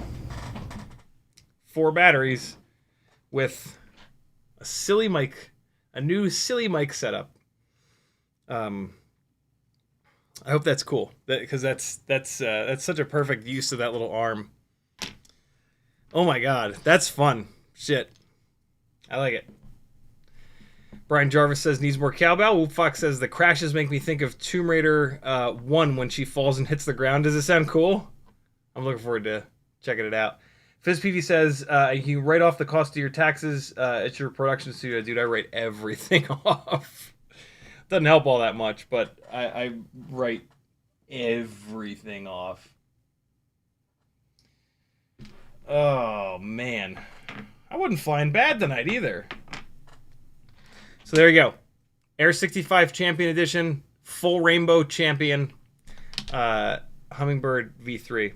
4 batteries with a silly mic, a new silly mic setup. I hope that's cool, because that's such a perfect use of that little arm. Oh my God, that's fun. Shit, I like it. Brian Jarvis says needs more cowbell. Whoop Fox says the crashes make me think of Tomb Raider 1 when she falls and hits the ground. Does it sound cool? I'm looking forward to checking it out. FizzPV says, you can write off the cost of your taxes at your production studio. Dude, I write everything off. Doesn't help all that much, but I write everything off. Oh, man. I wasn't flying bad tonight either. So there you go. Air65 Champion Edition, full rainbow champion, Hummingbird V3.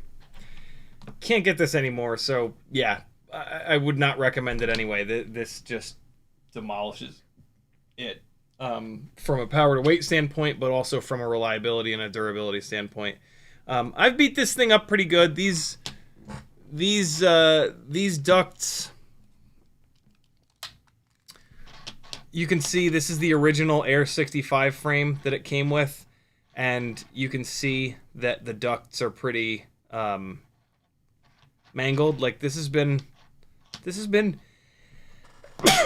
Can't get this anymore, so yeah, I would not recommend it anyway. This just demolishes it from a power to weight standpoint, but also from a reliability and a durability standpoint. I've beat this thing up pretty good. These ducts, you can see this is the original Air65 frame that it came with, and you can see that the ducts are pretty mangled. Like this has been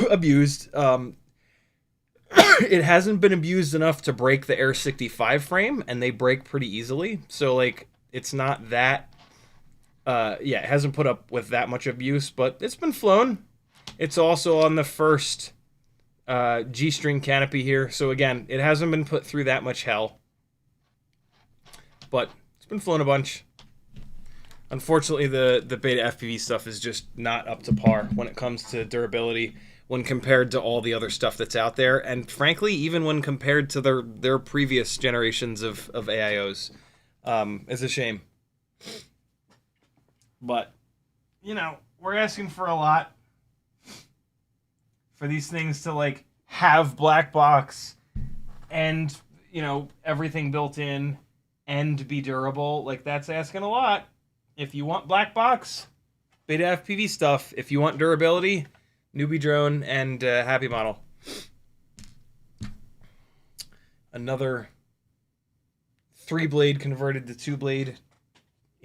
abused. It hasn't been abused enough to break the Air65 frame, and they break pretty easily. So like it's not that yeah, it hasn't put up with that much abuse, but it's been flown. It's also on the first G-string canopy here. So again, it hasn't been put through that much hell, but it's been flown a bunch. Unfortunately, the beta FPV stuff is just not up to par when it comes to durability when compared to all the other stuff that's out there. And frankly, even when compared to their previous generations of AIOs. It's a shame. But, you know, we're asking for a lot for these things to, like, have black box and, you know, everything built in and be durable. Like, that's asking a lot. If you want black box, beta FPV stuff. If you want durability, newbie drone and happy model. Another 3-blade converted to 2-blade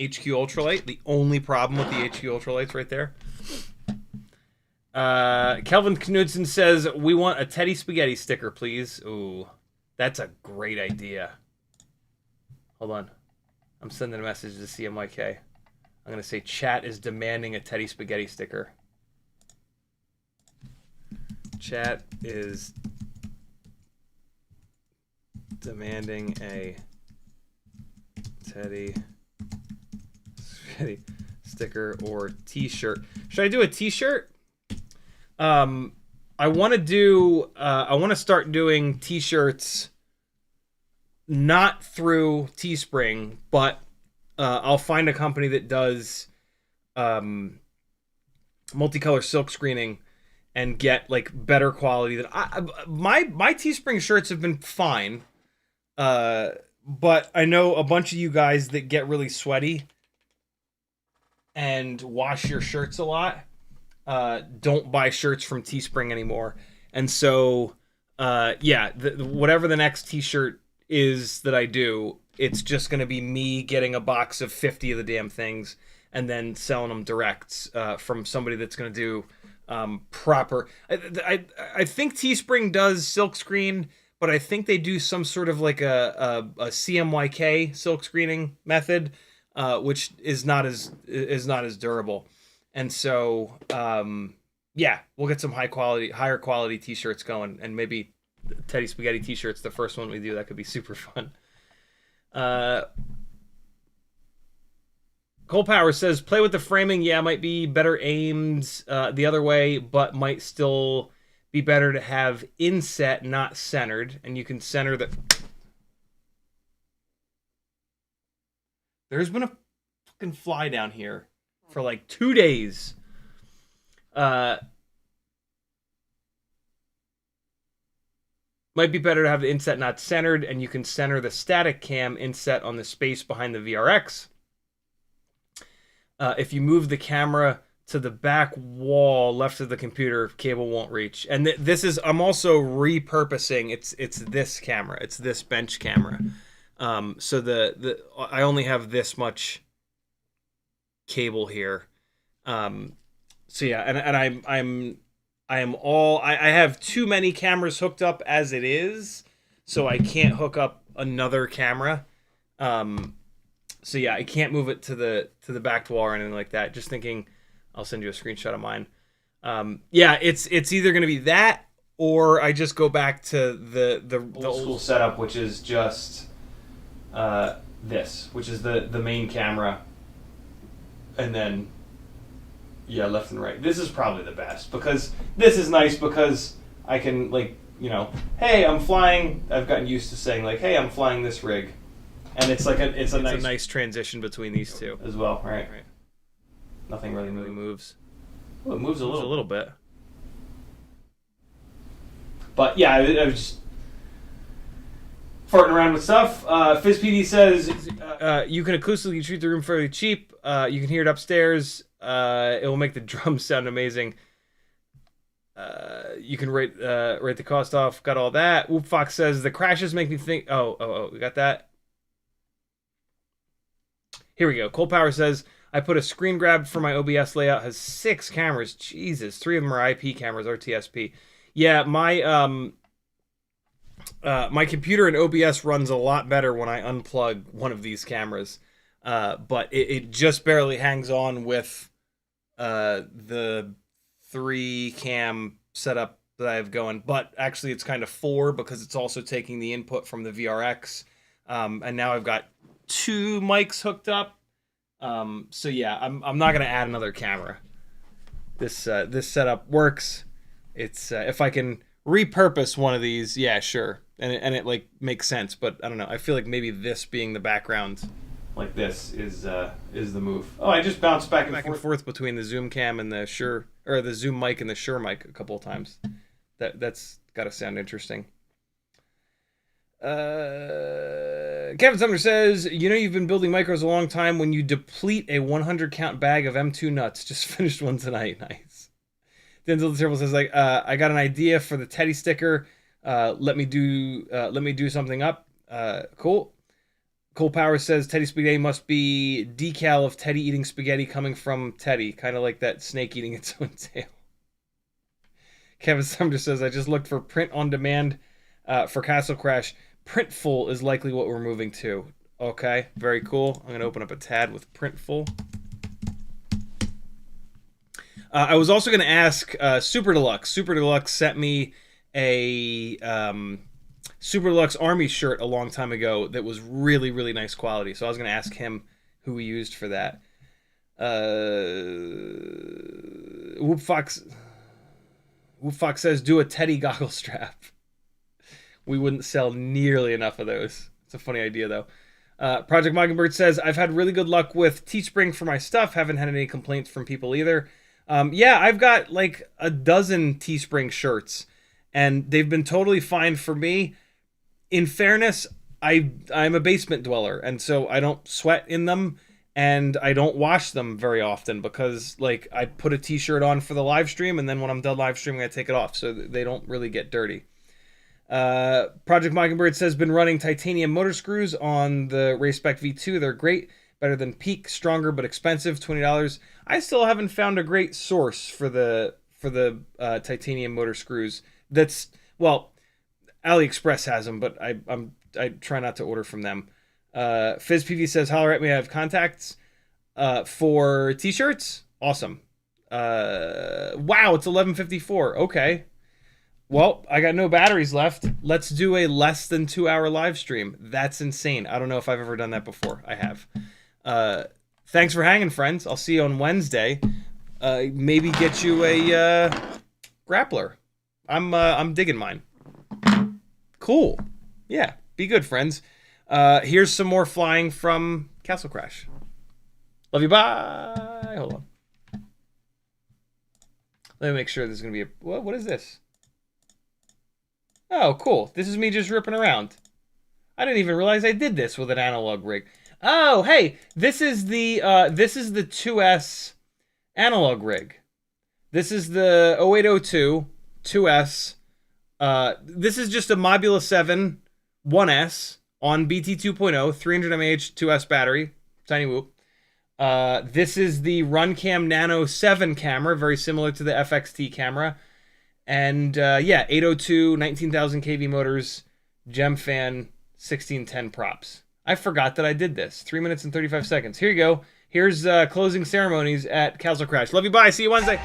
HQ ultralight. The only problem with the HQ ultralights right there. Kelvin Knudsen says, we want a Teddy Spaghetti sticker, please. Ooh, that's a great idea. Hold on. I'm sending a message to CMYK. I'm going to say chat is demanding a Teddy Spaghetti sticker. Chat is demanding a Teddy Spaghetti sticker or t-shirt. Should I do a t-shirt? I want to start doing t-shirts not through Teespring, but I'll find a company that does multicolor silk screening and get like better quality than my Teespring shirts have been fine. But I know a bunch of you guys that get really sweaty and wash your shirts a lot. Don't buy shirts from Teespring anymore. And so, yeah, whatever the next t-shirt is that I do, it's just going to be me getting a box of 50 of the damn things and then selling them direct from somebody that's going to do proper. I think Teespring does silkscreen, but I think they do some sort of like a CMYK silk screening method, which is not as durable. And so, yeah, we'll get some higher quality t-shirts going, and maybe Teddy Spaghetti t-shirts, the first one we do. That could be super fun. Cole Power says, play with the framing. Yeah, might be better aimed the other way, but might still be better to have inset, not centered. And you can center the... There's been a fucking fly down here for like 2 days. Might be better to have the inset not centered, and you can center the static cam inset on the space behind the VRX. If you move the camera to the back wall left of the computer, cable won't reach. And this is, I'm also repurposing, it's this camera, it's this bench camera. So I only have this much cable here. So yeah, and I have too many cameras hooked up as it is, so I can't hook up another camera. So yeah, I can't move it to the back wall or anything like that. Just thinking, I'll send you a screenshot of mine. Yeah, it's either going to be that, or I just go back to the old school setup, which is just this, which is the main camera, and then yeah, left and right. This is probably the best, because this is nice because I can, like, you know, hey, I'm flying. I've gotten used to saying like, hey, I'm flying this rig. And it's like it's a nice transition between these two as well, right? Nothing really moves. Well, it moves a little bit. But yeah, I was just farting around with stuff. FizzPD says you can acoustically treat the room fairly cheap. You can hear it upstairs. It will make the drums sound amazing. You can rate the cost off. Got all that. Whoop Fox says the crashes make me think. Oh, we got that. Here we go. Cole Power says, I put a screen grab for my OBS layout. Has 6 cameras. Jesus. 3 of them are IP cameras, RTSP. Yeah, my my computer in OBS runs a lot better when I unplug one of these cameras. But it just barely hangs on with the 3 cam setup that I have going. But actually it's kind of 4 because it's also taking the input from the VRX. And now I've got 2 mics hooked up. So yeah, I'm not gonna add another camera. This setup works. It's if I can repurpose one of these, yeah, sure, and it like makes sense. But I don't know. I feel like maybe this being the background, like this, is the move. Oh, I just bounced back and forth between the Zoom cam and the Shure, or the Zoom mic and the Shure mic a couple of times. That's gotta sound interesting. Kevin Sumner says, you know you've been building micros a long time when you deplete a 100 count bag of M2 nuts. Just finished one tonight. Nice. Denzel the Terrible says, like, I got an idea for the Teddy sticker. Let me do something up. Cool. Cole Power says Teddy Spaghetti must be decal of Teddy eating spaghetti coming from Teddy, kind of like that snake eating its own tail. Kevin Sumner says, I just looked for print on demand for Castle Crash. Printful is likely what we're moving to. Okay, very cool. I'm going to open up a tab with Printful. I was also going to ask Super Deluxe. Super Deluxe sent me a Super Deluxe Army shirt a long time ago that was really, really nice quality. So I was going to ask him who we used for that. Whoop Fox says, do a Teddy goggle strap. We wouldn't sell nearly enough of those. It's a funny idea, though. Project Mockingbird says, I've had really good luck with Teespring for my stuff. Haven't had any complaints from people either. Yeah, I've got like a dozen Teespring shirts, and they've been totally fine for me. In fairness, I'm a basement dweller, and so I don't sweat in them, and I don't wash them very often because, like, I put a t-shirt on for the live stream, and then when I'm done live streaming, I take it off, so they don't really get dirty. Project Mockingbird says, been running titanium motor screws on the spec V2. They're great. Better than Peak, stronger but expensive, $20. I still haven't found a great source for the titanium motor screws. That's, well, AliExpress has them, but I try not to order from them. FizzPV says, holler at me, I have contacts for t-shirts. Awesome. Wow, it's 11:54. Okay. Well, I got no batteries left. Let's do a less than 2 hour live stream. That's insane. I don't know if I've ever done that before. I have. Thanks for hanging, friends. I'll see you on Wednesday. Maybe get you a grappler. I'm digging mine. Cool. Yeah, be good, friends. Here's some more flying from Castle Crash. Love you. Bye. Hold on. Let me make sure there's gonna be a. What is this? Oh, cool. This is me just ripping around. I didn't even realize I did this with an analog rig. Oh, hey, this is the 2S analog rig. This is the 0802 2S. This is just a Mobula 7 1S on BT 2.0, 300 mAh 2S battery, tiny whoop. This is the Runcam Nano 7 camera, very similar to the FXT camera. And yeah, 802, 19,000 kV motors, gem fan, 1610 props. I forgot that I did this. 3 minutes and 35 seconds. Here you go. Here's closing ceremonies at Castle Crash. Love you. Bye. See you Wednesday.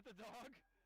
that the dog?